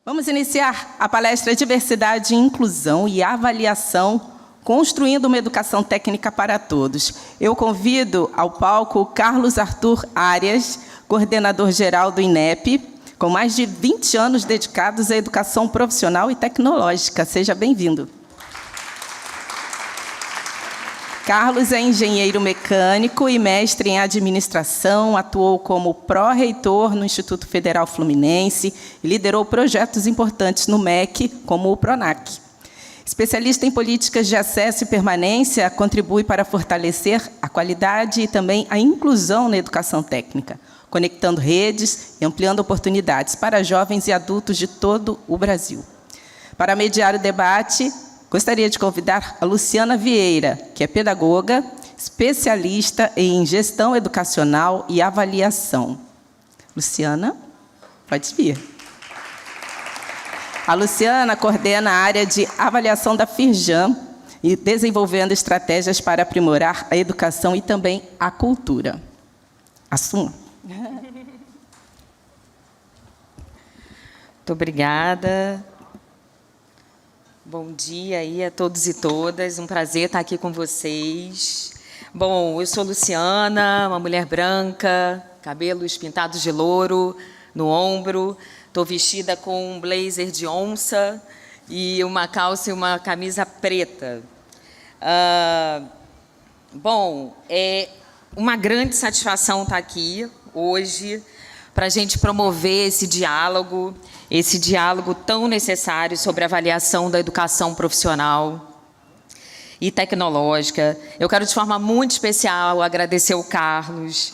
Vamos iniciar a palestra Diversidade, Inclusão e Avaliação, construindo uma educação técnica para todos. Eu convido ao palco o Carlos Arthur Arias, coordenador-geral do INEP, com mais de 20 anos dedicados à educação profissional e tecnológica. Seja bem-vindo. Carlos é engenheiro mecânico e mestre em administração, atuou como pró-reitor no Instituto Federal Fluminense e liderou projetos importantes no MEC, como o PRONAC. Especialista em políticas de acesso e permanência, contribui para fortalecer a qualidade e também a inclusão na educação técnica, conectando redes e ampliando oportunidades para jovens e adultos de todo o Brasil. Para mediar o debate, gostaria de convidar a Luciana Vieira, que é pedagoga, especialista em gestão educacional e avaliação. Luciana, pode vir. A Luciana coordena a área de avaliação da Firjan e desenvolvendo estratégias para aprimorar a educação e também a cultura. Assuma. Muito obrigada. Bom dia aí a todos e todas, um prazer estar aqui com vocês. Bom, eu sou Luciana, uma mulher branca, cabelos pintados de louro no ombro, estou vestida com um blazer de onça e uma calça e uma camisa preta. Bom, é uma grande satisfação estar aqui hoje para a gente promover esse diálogo tão necessário sobre a avaliação da educação profissional e tecnológica. Eu quero, de forma muito especial, agradecer ao Carlos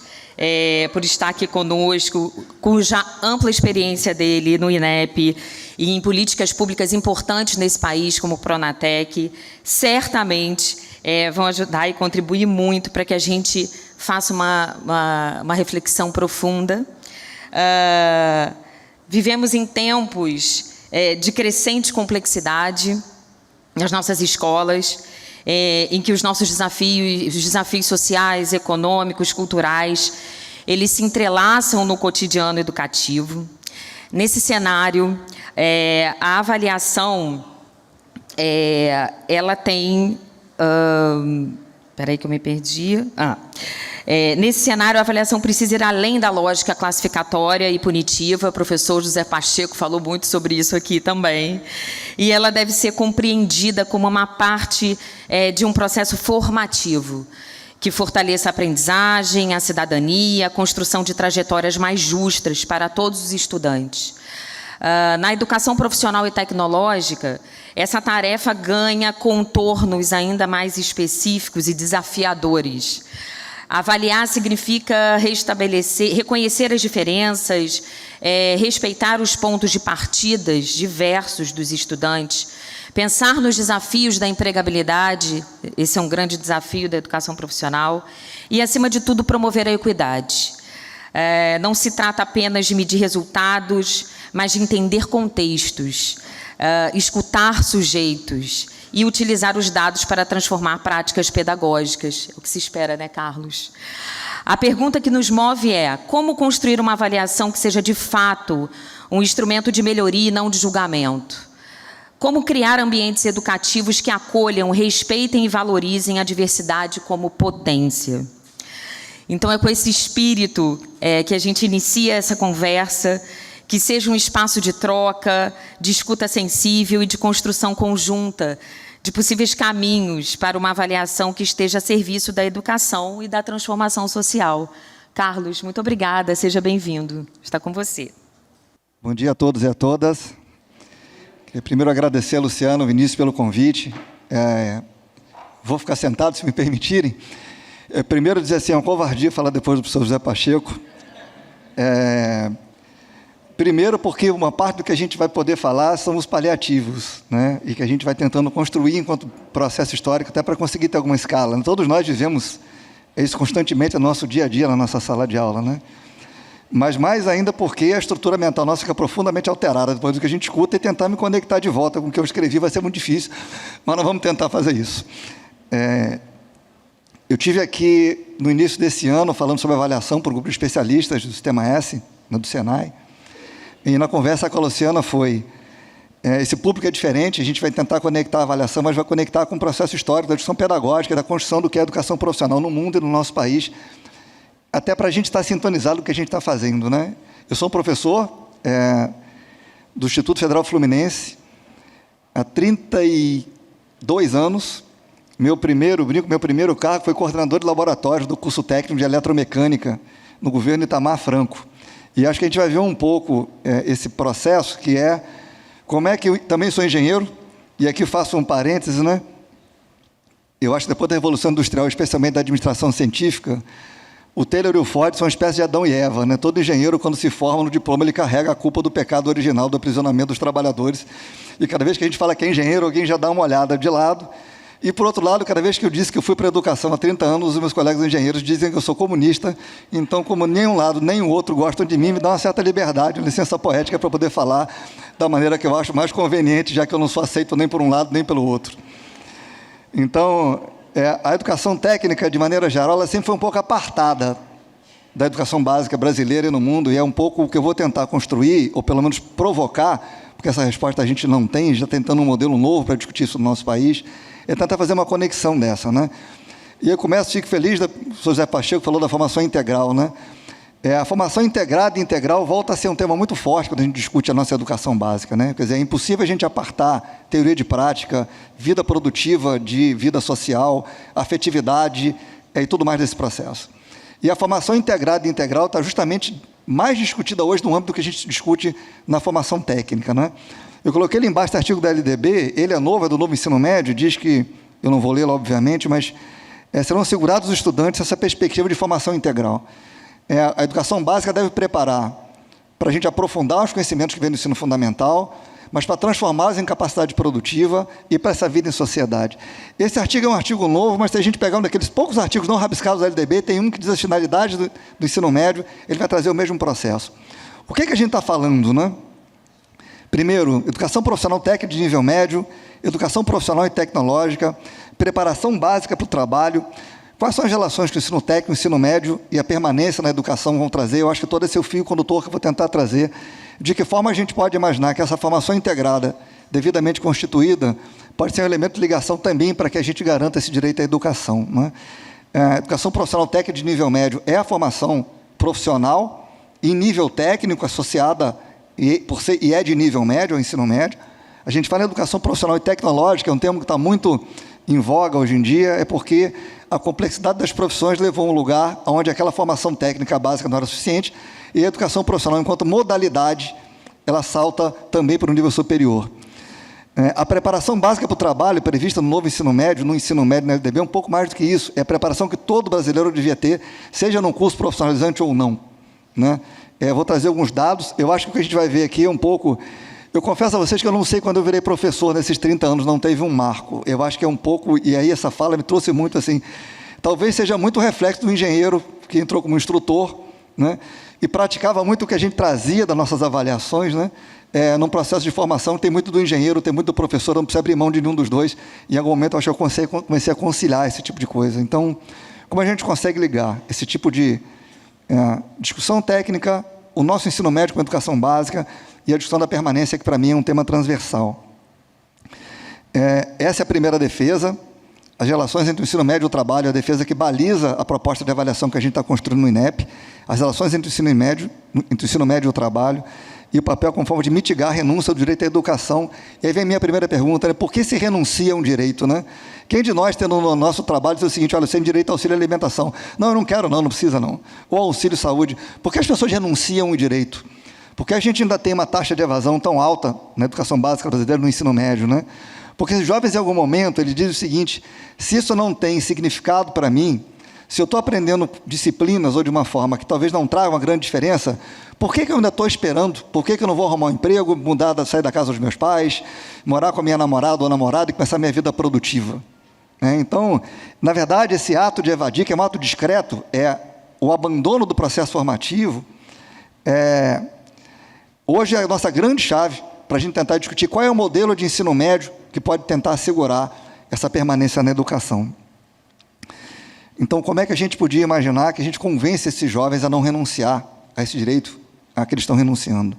por estar aqui conosco, cuja ampla experiência dele no INEP e em políticas públicas importantes nesse país, como o Pronatec, certamente vão ajudar e contribuir muito para que a gente faça uma reflexão profunda. Vivemos em tempos de crescente complexidade nas nossas escolas, em que os nossos desafios sociais, econômicos, culturais, eles se entrelaçam no cotidiano educativo. Nesse cenário, a avaliação, ela tem... Espera aí que eu me perdi. Nesse cenário, a avaliação precisa ir além da lógica classificatória e punitiva. O professor José Pacheco falou muito sobre isso aqui também. E ela deve ser compreendida como uma parte de um processo formativo, que fortaleça a aprendizagem, a cidadania, a construção de trajetórias mais justas para todos os estudantes. Na educação profissional e tecnológica, essa tarefa ganha contornos ainda mais específicos e desafiadores. Avaliar significa reconhecer as diferenças, respeitar os pontos de partidas diversos dos estudantes, pensar nos desafios da empregabilidade, esse é um grande desafio da educação profissional, e, acima de tudo, promover a equidade. Não se trata apenas de medir resultados, mas de entender contextos, escutar sujeitos e utilizar os dados para transformar práticas pedagógicas. É o que se espera, né, Carlos? A pergunta que nos move é: como construir uma avaliação que seja, de fato, um instrumento de melhoria e não de julgamento? Como criar ambientes educativos que acolham, respeitem e valorizem a diversidade como potência? Então, é com esse espírito que a gente inicia essa conversa, que seja um espaço de troca, de escuta sensível e de construção conjunta de possíveis caminhos para uma avaliação que esteja a serviço da educação e da transformação social. Carlos, muito obrigada, seja bem-vindo. Está com você. Bom dia a todos e a todas. Queria primeiro agradecer a Luciano, Vinícius, pelo convite. Vou ficar sentado, se me permitirem. Primeiro dizer assim, é uma covardia falar depois do professor José Pacheco. Primeiro porque uma parte do que a gente vai poder falar são os paliativos, né? E que a gente vai tentando construir enquanto processo histórico, até para conseguir ter alguma escala. Todos nós vivemos isso constantemente no nosso dia a dia, na nossa sala de aula, né? Mas mais ainda porque a estrutura mental nossa fica profundamente alterada depois do que a gente escuta, e tentar me conectar de volta com o que eu escrevi vai ser muito difícil, mas nós vamos tentar fazer isso. Eu tive aqui, no início desse ano, falando sobre avaliação para o grupo de especialistas do Sistema S, do Senai. E na conversa com a Luciana foi: Esse público é diferente, a gente vai tentar conectar a avaliação, mas vai conectar com o processo histórico da discussão pedagógica, da construção do que é a educação profissional no mundo e no nosso país, até para a gente estar sintonizado com o que a gente está fazendo, né? Eu sou um professor do Instituto Federal Fluminense há 32 anos. Meu primeiro cargo foi coordenador de laboratório do curso técnico de eletromecânica no governo Itamar Franco. E acho que a gente vai ver um pouco esse processo, que é como é que eu também sou engenheiro, e aqui faço um parêntese, né? Eu acho que depois da Revolução Industrial, especialmente da administração científica, o Taylor e o Ford são uma espécie de Adão e Eva, né? Todo engenheiro, quando se forma no diploma, ele carrega a culpa do pecado original do aprisionamento dos trabalhadores. E cada vez que a gente fala que é engenheiro, alguém já dá uma olhada de lado. E, por outro lado, cada vez que eu disse que eu fui para a educação há 30 anos, os meus colegas engenheiros dizem que eu sou comunista. Então, como nem um lado nem o outro gostam de mim, me dá uma certa liberdade, uma licença poética para poder falar da maneira que eu acho mais conveniente, já que eu não sou aceito nem por um lado nem pelo outro. Então, a educação técnica, de maneira geral, ela sempre foi um pouco apartada da educação básica brasileira e no mundo, e é um pouco o que eu vou tentar construir, ou pelo menos provocar, porque essa resposta a gente não tem, já tentando um modelo novo para discutir isso no nosso país, é tentar fazer uma conexão dessa, né? E eu começo, fico feliz, o professor José Pacheco falou da formação integral, né? A formação integrada e integral volta a ser um tema muito forte quando a gente discute a nossa educação básica, né? Quer dizer, é impossível a gente apartar teoria de prática, vida produtiva de vida social, afetividade e tudo mais desse processo. E a formação integrada e integral está justamente mais discutida hoje no âmbito do que a gente discute na formação técnica, né? Eu coloquei ali embaixo o artigo da LDB, ele é novo, é do novo ensino médio, diz que, eu não vou lê-lo, obviamente, mas serão assegurados os estudantes essa perspectiva de formação integral. A educação básica deve preparar para a gente aprofundar os conhecimentos que vêm do ensino fundamental, mas para transformá-los em capacidade produtiva e para essa vida em sociedade. Esse artigo é um artigo novo, mas se a gente pegar um daqueles poucos artigos não rabiscados da LDB, tem um que diz as finalidades do ensino médio, ele vai trazer o mesmo processo. O que a gente está falando, né? Primeiro, educação profissional técnica de nível médio, educação profissional e tecnológica, preparação básica para o trabalho. Quais são as relações que o ensino técnico, o ensino médio e a permanência na educação vão trazer? Eu acho que todo esse é o fio condutor que eu vou tentar trazer. De que forma a gente pode imaginar que essa formação integrada, devidamente constituída, pode ser um elemento de ligação também para que a gente garanta esse direito à educação, né? A educação profissional técnica de nível médio é a formação profissional em nível técnico associada e é de nível médio, ao ensino médio. A gente fala em educação profissional e tecnológica, é um termo que está muito em voga hoje em dia, é porque a complexidade das profissões levou a um lugar onde aquela formação técnica básica não era suficiente, e a educação profissional, enquanto modalidade, ela salta também para um nível superior. A preparação básica para o trabalho, prevista no novo ensino médio, no LDB, é um pouco mais do que isso. É a preparação que todo brasileiro devia ter, seja num curso profissionalizante ou não, né? Vou trazer alguns dados. Eu acho que o que a gente vai ver aqui é um pouco... Eu confesso a vocês que eu não sei quando eu virei professor, nesses 30 anos, não teve um marco. Eu acho que é um pouco... E aí essa fala me trouxe muito assim... Talvez seja muito reflexo do engenheiro que entrou como instrutor, né? E praticava muito o que a gente trazia das nossas avaliações, né? Num processo de formação, tem muito do engenheiro, tem muito do professor, não precisa abrir mão de nenhum dos dois. Em algum momento, eu acho que eu comecei a conciliar esse tipo de coisa. Então, como a gente consegue ligar esse tipo de discussão técnica, o nosso ensino médio com a educação básica e a discussão da permanência, que para mim é um tema transversal. Essa é a primeira defesa, as relações entre o ensino médio e o trabalho, a defesa que baliza a proposta de avaliação que a gente está construindo no INEP, as relações entre o ensino médio e o trabalho, e o papel como forma de mitigar a renúncia do direito à educação. E aí vem a minha primeira pergunta, né? Por que se renuncia a um direito, né? Quem de nós, tendo no nosso trabalho, diz o seguinte: olha, você tem direito ao auxílio à alimentação. Não, eu não quero, não precisa, não. Ou auxílio saúde. Por que as pessoas renunciam ao direito? Porque a gente ainda tem uma taxa de evasão tão alta na educação básica brasileira, no ensino médio, né? Porque os jovens, em algum momento, eles dizem o seguinte: se isso não tem significado para mim, se eu estou aprendendo disciplinas ou de uma forma que talvez não traga uma grande diferença, por que eu ainda estou esperando? Por que eu não vou arrumar um emprego, sair da casa dos meus pais, morar com a minha namorada ou namorado e começar a minha vida produtiva? Então, na verdade, esse ato de evadir, que é um ato discreto, é o abandono do processo formativo. Hoje é a nossa grande chave para a gente tentar discutir qual é o modelo de ensino médio que pode tentar assegurar essa permanência na educação. Então, como é que a gente podia imaginar que a gente convence esses jovens a não renunciar a esse direito a que eles estão renunciando?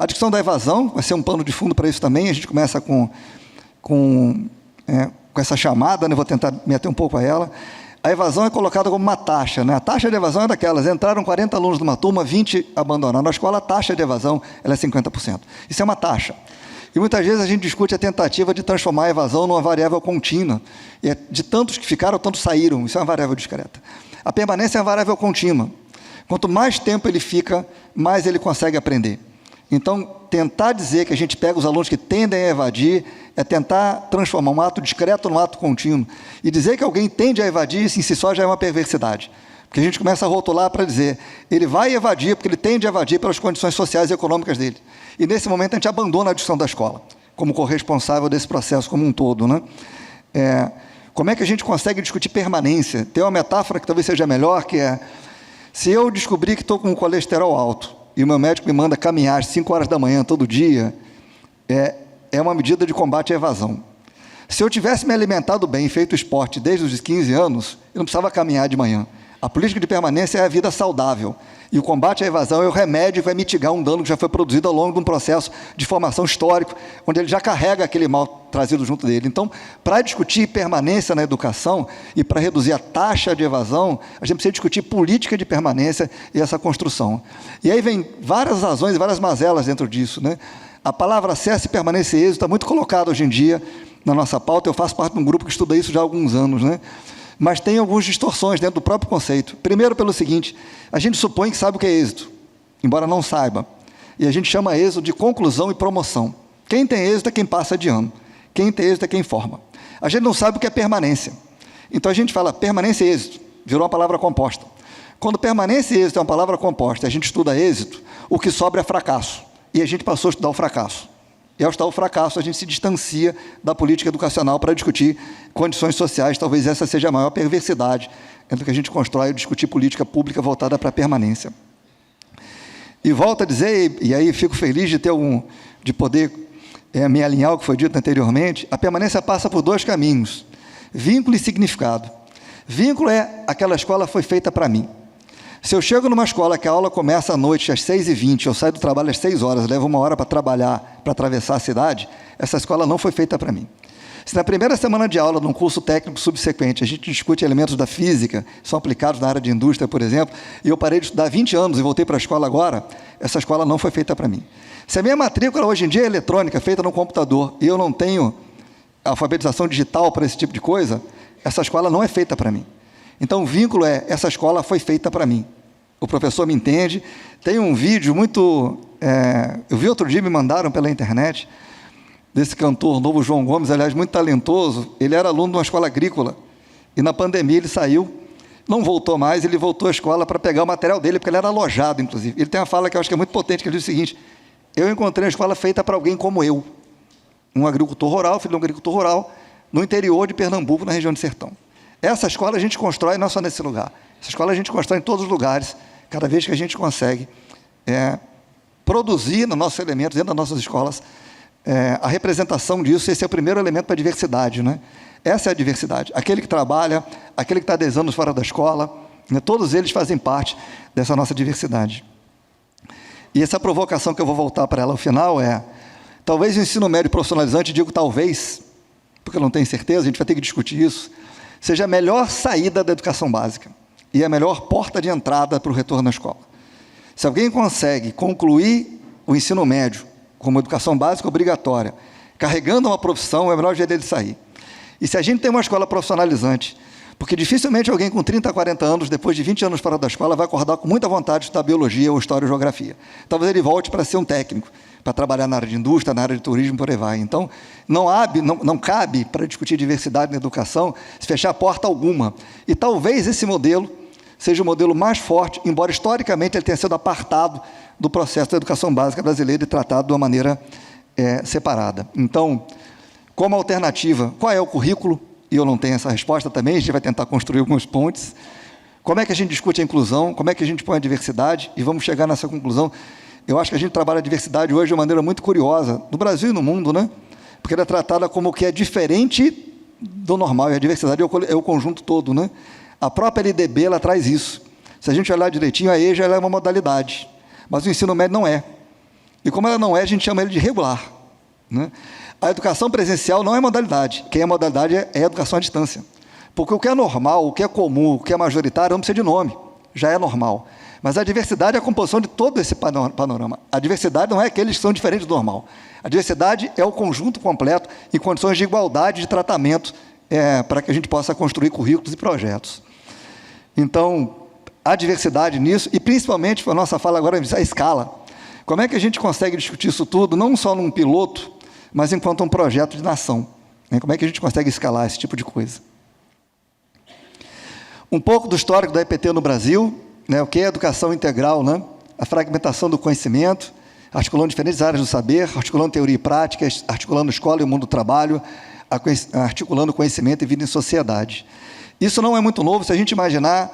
A discussão da evasão vai ser um pano de fundo para isso também. A gente começa com essa chamada, né? Vou tentar me ater um pouco a ela. A evasão é colocada como uma taxa, né? A taxa de evasão é daquelas, entraram 40 alunos numa turma, 20 abandonaram a escola, a taxa de evasão ela é 50%. Isso é uma taxa. E muitas vezes a gente discute a tentativa de transformar a evasão numa variável contínua. E de tantos que ficaram, tantos saíram. Isso é uma variável discreta. A permanência é uma variável contínua. Quanto mais tempo ele fica, mais ele consegue aprender. Então, tentar dizer que a gente pega os alunos que tendem a evadir é tentar transformar um ato discreto num ato contínuo. E dizer que alguém tende a evadir, isso em si só já é uma perversidade. Porque a gente começa a rotular para dizer, ele vai evadir porque ele tende a evadir pelas condições sociais e econômicas dele. E nesse momento a gente abandona a discussão da escola, como corresponsável desse processo como um todo, né? Como é que a gente consegue discutir permanência? Tem uma metáfora que talvez seja melhor, que é, se eu descobrir que estou com um colesterol alto, e o meu médico me manda caminhar às 5 horas da manhã todo dia, é uma medida de combate à evasão. Se eu tivesse me alimentado bem, feito esporte desde os 15 anos, eu não precisava caminhar de manhã. A política de permanência é a vida saudável. E o combate à evasão é o remédio que vai mitigar um dano que já foi produzido ao longo de um processo de formação histórico, onde ele já carrega aquele mal trazido junto dele. Então, para discutir permanência na educação e para reduzir a taxa de evasão, a gente precisa discutir política de permanência e essa construção. E aí vem várias razões e várias mazelas dentro disso, né? A palavra acesso e permanência e êxito está muito colocada hoje em dia na nossa pauta. Eu faço parte de um grupo que estuda isso já há alguns anos, né? Mas tem algumas distorções dentro do próprio conceito. Primeiro, pelo seguinte, a gente supõe que sabe o que é êxito, embora não saiba. E a gente chama êxito de conclusão e promoção. Quem tem êxito é quem passa de ano. Quem tem êxito é quem forma. A gente não sabe o que é permanência. Então a gente fala permanência e êxito, virou uma palavra composta. Quando permanência e êxito é uma palavra composta, a gente estuda êxito, o que sobra é fracasso. E a gente passou a estudar o fracasso. E ao estudar o fracasso, a gente se distancia da política educacional para discutir condições sociais. Talvez essa seja a maior perversidade entre o que a gente constrói e discutir política pública voltada para a permanência. E volto a dizer, e aí fico feliz de poder me alinhar ao que foi dito anteriormente, a permanência passa por 2 caminhos, vínculo e significado. Vínculo é aquela escola foi feita para mim. Se eu chego numa escola que a aula começa à noite às 6h20, eu saio do trabalho às 6 horas, levo 1 hora para trabalhar, para atravessar a cidade, essa escola não foi feita para mim. Se na primeira semana de aula, num curso técnico subsequente, a gente discute elementos da física, são aplicados na área de indústria, por exemplo, e eu parei de estudar 20 anos e voltei para a escola agora, essa escola não foi feita para mim. Se a minha matrícula hoje em dia é eletrônica, feita no computador, e eu não tenho alfabetização digital para esse tipo de coisa, essa escola não é feita para mim. Então, o vínculo é, essa escola foi feita para mim. O professor me entende. Tem um vídeo muito... eu vi outro dia, me mandaram pela internet, desse cantor novo, João Gomes, aliás, muito talentoso. Ele era aluno de uma escola agrícola. E na pandemia ele saiu, não voltou mais, ele voltou à escola para pegar o material dele, porque ele era alojado, inclusive. Ele tem uma fala que eu acho que é muito potente, que ele diz o seguinte, eu encontrei uma escola feita para alguém como eu. Um agricultor rural, filho de um agricultor rural, no interior de Pernambuco, na região de Sertão. Essa escola a gente constrói não só nesse lugar. Essa escola a gente constrói em todos os lugares, cada vez que a gente consegue produzir nos nossos elementos, dentro das nossas escolas, a representação disso. Esse é o primeiro elemento para a diversidade, né? Essa é a diversidade. Aquele que trabalha, aquele que está 10 anos fora da escola, né? Todos eles fazem parte dessa nossa diversidade. E essa provocação que eu vou voltar para ela ao final é, talvez o ensino médio profissionalizante, digo talvez, porque eu não tenho certeza, a gente vai ter que discutir isso, seja a melhor saída da educação básica e a melhor porta de entrada para o retorno à escola. Se alguém consegue concluir o ensino médio como educação básica obrigatória, carregando uma profissão, é o melhor jeito dele sair. E se a gente tem uma escola profissionalizante, porque dificilmente alguém com 30, 40 anos, depois de 20 anos fora da escola, vai acordar com muita vontade de estudar biologia ou história ou geografia. Talvez ele volte para ser um técnico, para trabalhar na área de indústria, na área de turismo, por aí vai. Então, não cabe para discutir diversidade na educação se fechar a porta alguma. E talvez esse modelo seja o modelo mais forte, embora historicamente ele tenha sido apartado do processo da educação básica brasileira e tratado de uma maneira separada. Então, como alternativa, qual é o currículo? E eu não tenho essa resposta também, a gente vai tentar construir algumas pontes. Como é que a gente discute a inclusão? Como é que a gente põe a diversidade? E vamos chegar nessa conclusão. Eu acho que a gente trabalha a diversidade hoje de uma maneira muito curiosa, no Brasil e no mundo, né? Porque ela é tratada como o que é diferente do normal, e a diversidade é o conjunto todo, né? A própria LDB, ela traz isso. Se a gente olhar direitinho, a EJA ela é uma modalidade, mas o ensino médio não é. E como ela não é, a gente chama ele de regular, né? A educação presencial não é modalidade. Quem é modalidade é a educação à distância. Porque o que é normal, o que é comum, o que é majoritário, não precisa de nome. Já é normal. Mas a diversidade é a composição de todo esse panorama. A diversidade não é aqueles que são diferentes do normal. A diversidade é o conjunto completo em condições de igualdade de tratamento para que a gente possa construir currículos e projetos. Então, a diversidade nisso, e principalmente, a nossa fala agora é a escala. Como é que a gente consegue discutir isso tudo, não só num piloto, mas enquanto um projeto de nação? Né? Como é que a gente consegue escalar esse tipo de coisa? Um pouco do histórico da EPT no Brasil, né? O que é educação integral, né? A fragmentação do conhecimento, articulando diferentes áreas do saber, articulando teoria e práticas, articulando escola e o mundo do trabalho, articulando conhecimento e vida em sociedade. Isso não é muito novo se a gente imaginar,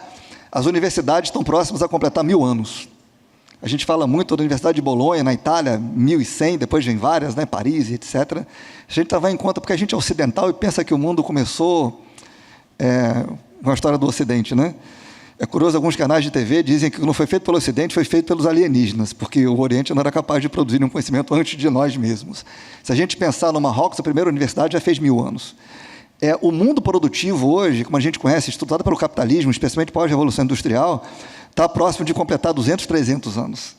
as universidades estão próximas a completar 1000 anos. A gente fala muito da Universidade de Bolonha, na Itália, 1100, depois vem várias, né, Paris, etc. A gente levar em conta porque a gente é ocidental e pensa que o mundo começou com a história do Ocidente, né? É curioso, alguns canais de TV dizem que não foi feito pelo Ocidente, foi feito pelos alienígenas, porque o Oriente não era capaz de produzir um conhecimento antes de nós mesmos. Se a gente pensar no Marrocos, a primeira universidade já fez 1000 anos. O mundo produtivo hoje, como a gente conhece, estudado pelo capitalismo, especialmente pós-revolução industrial, está próximo de completar 200, 300 anos.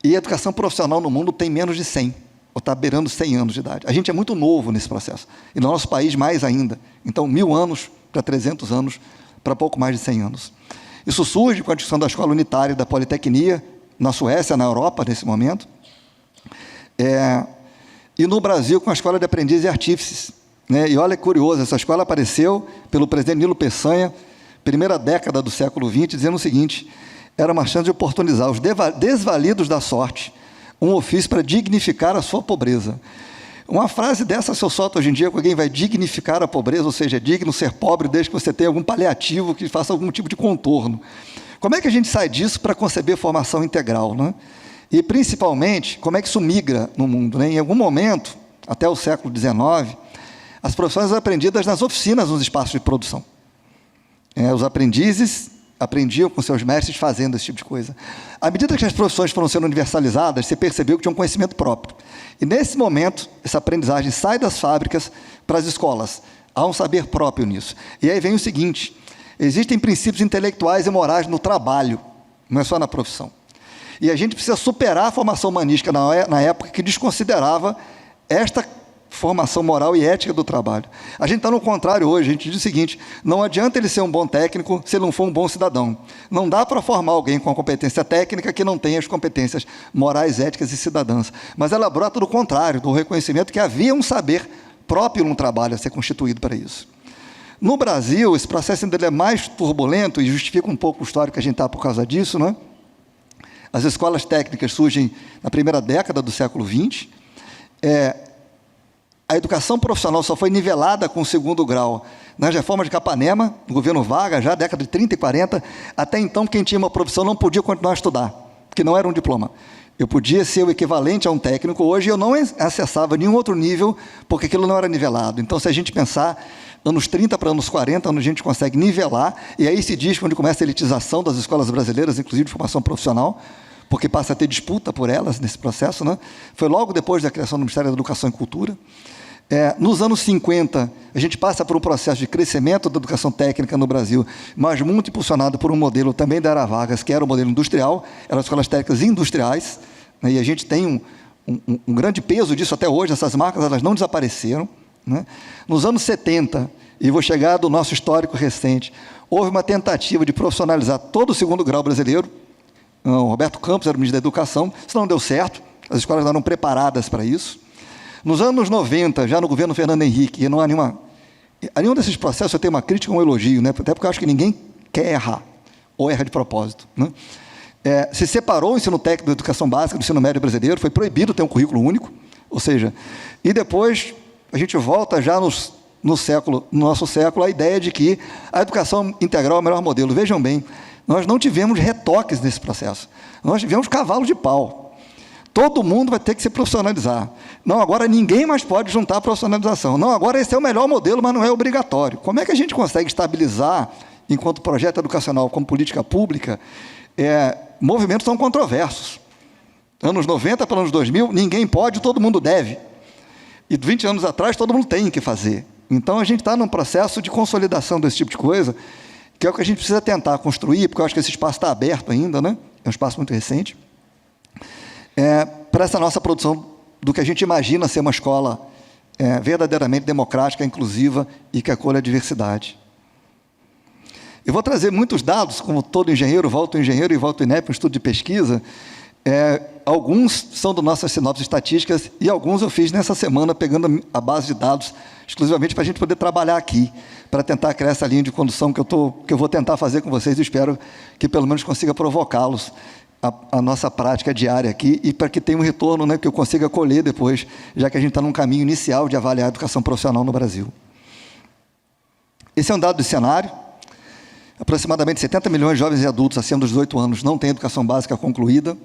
E a educação profissional no mundo tem menos de 100, ou está beirando 100 anos de idade. A gente é muito novo nesse processo, e no nosso país mais ainda. Então, 1000 anos para 300 anos, para pouco mais de 100 anos. Isso surge com a discussão da escola unitária e da Politecnia, na Suécia, na Europa, nesse momento. E no Brasil, com a Escola de Aprendizes e Artífices. Né? E olha que curioso, essa escola apareceu pelo presidente Nilo Peçanha, primeira década do século XX, dizendo o seguinte: era uma chance de oportunizar os desvalidos da sorte um ofício para dignificar a sua pobreza. Uma frase dessa, se eu solto hoje em dia, que alguém vai dignificar a pobreza, ou seja, é digno ser pobre desde que você tenha algum paliativo que faça algum tipo de contorno. Como é que a gente sai disso para conceber formação integral, né? E, principalmente, como é que isso migra no mundo, né? Em algum momento, até o século XIX, as profissões eram aprendidas nas oficinas, nos espaços de produção. Os aprendizes aprendiam com seus mestres fazendo esse tipo de coisa. À medida que as profissões foram sendo universalizadas, você percebeu que tinha um conhecimento próprio. E, nesse momento, essa aprendizagem sai das fábricas para as escolas. Há um saber próprio nisso. E aí vem o seguinte: existem princípios intelectuais e morais no trabalho, não é só na profissão. E a gente precisa superar a formação humanística na época que desconsiderava esta formação moral e ética do trabalho. A gente está no contrário hoje. A gente diz o seguinte: não adianta ele ser um bom técnico se ele não for um bom cidadão. Não dá para formar alguém com a competência técnica que não tenha as competências morais, éticas e cidadãs. Mas ela brota do contrário, do reconhecimento que havia um saber próprio no trabalho a ser constituído para isso. No Brasil, esse processo ainda é mais turbulento e justifica um pouco o histórico que a gente está por causa disso, né? As escolas técnicas surgem na primeira década do século XX. A educação profissional só foi nivelada com o segundo grau nas reformas de Capanema, no governo Vargas, já década de 30 e 40. Até então, quem tinha uma profissão não podia continuar a estudar, porque não era um diploma. Eu podia ser o equivalente a um técnico. Hoje eu não acessava nenhum outro nível, porque aquilo não era nivelado. Então, se a gente pensar anos 30 para anos 40, onde a gente consegue nivelar, e aí se diz onde começa a elitização das escolas brasileiras, inclusive de formação profissional, porque passa a ter disputa por elas nesse processo, né? Foi logo depois da criação do Ministério da Educação e Cultura. Nos anos 50, a gente passa por um processo de crescimento da educação técnica no Brasil, mas muito impulsionado por um modelo também da Era Vargas, que era o modelo industrial, eram as escolas técnicas industriais, né? E a gente tem um grande peso disso até hoje. Essas marcas elas não desapareceram, né? Nos anos 70, e vou chegar do nosso histórico recente, houve uma tentativa de profissionalizar todo o segundo grau brasileiro. O Roberto Campos era o ministro da Educação, isso não deu certo, as escolas não eram preparadas para isso. Nos anos 90, já no governo Fernando Henrique, e não há nenhum desses processos eu tenho uma crítica ou um elogio, né? Até porque eu acho que ninguém quer errar, ou erra de propósito, né? Se separou o ensino técnico da educação básica do ensino médio brasileiro, foi proibido ter um currículo único, ou seja, e depois a gente volta já no nosso século, a ideia de que a educação integral é o melhor modelo. Vejam bem, nós não tivemos retoques nesse processo, nós tivemos cavalo de pau. Todo mundo vai ter que se profissionalizar. Não, agora ninguém mais pode juntar a profissionalização. Não, agora esse é o melhor modelo, mas não é obrigatório. Como é que a gente consegue estabilizar, enquanto projeto educacional, como política pública, movimentos tão controversos? Anos 90 para anos 2000, ninguém pode, todo mundo deve. E 20 anos atrás, todo mundo tem que fazer. Então, a gente está num processo de consolidação desse tipo de coisa, que é o que a gente precisa tentar construir, porque eu acho que esse espaço está aberto ainda, né? É um espaço muito recente, para essa nossa produção do que a gente imagina ser uma escola verdadeiramente democrática, inclusiva e que acolha a diversidade. Eu vou trazer muitos dados, como todo engenheiro volta o INEP, um estudo de pesquisa. Alguns são das nossas sinopses estatísticas e alguns eu fiz nessa semana, pegando a base de dados, exclusivamente para a gente poder trabalhar aqui, para tentar criar essa linha de condução que eu vou tentar fazer com vocês e espero que pelo menos consiga provocá-los a nossa prática diária aqui e para que tenha um retorno, né, que eu consiga colher depois, já que a gente está num caminho inicial de avaliar a educação profissional no Brasil. Esse é um dado do cenário. Aproximadamente 70 milhões de jovens e adultos acima dos 18 anos não têm educação básica concluída.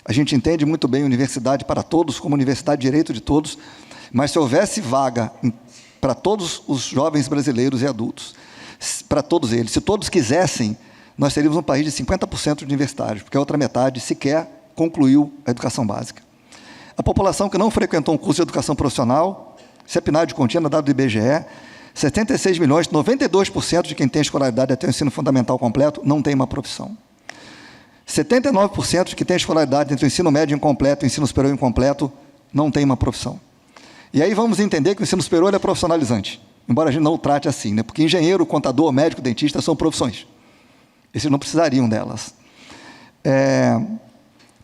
A gente entende muito bem universidade para todos, como universidade de direito de todos, mas se houvesse vaga para todos os jovens brasileiros e adultos, para todos eles, se todos quisessem, nós teríamos um país de 50% de universitários, porque a outra metade sequer concluiu a educação básica. A população que não frequentou um curso de educação profissional, isso é PNAD contínua, dado do IBGE, 76 milhões, 92% de quem tem escolaridade até o ensino fundamental completo não tem uma profissão. 79% de quem tem escolaridade entre o ensino médio incompleto e o ensino superior incompleto não tem uma profissão. E aí vamos entender que o ensino superior é profissionalizante, embora a gente não o trate assim, né? Porque engenheiro, contador, médico, dentista são profissões. Esses não precisariam delas.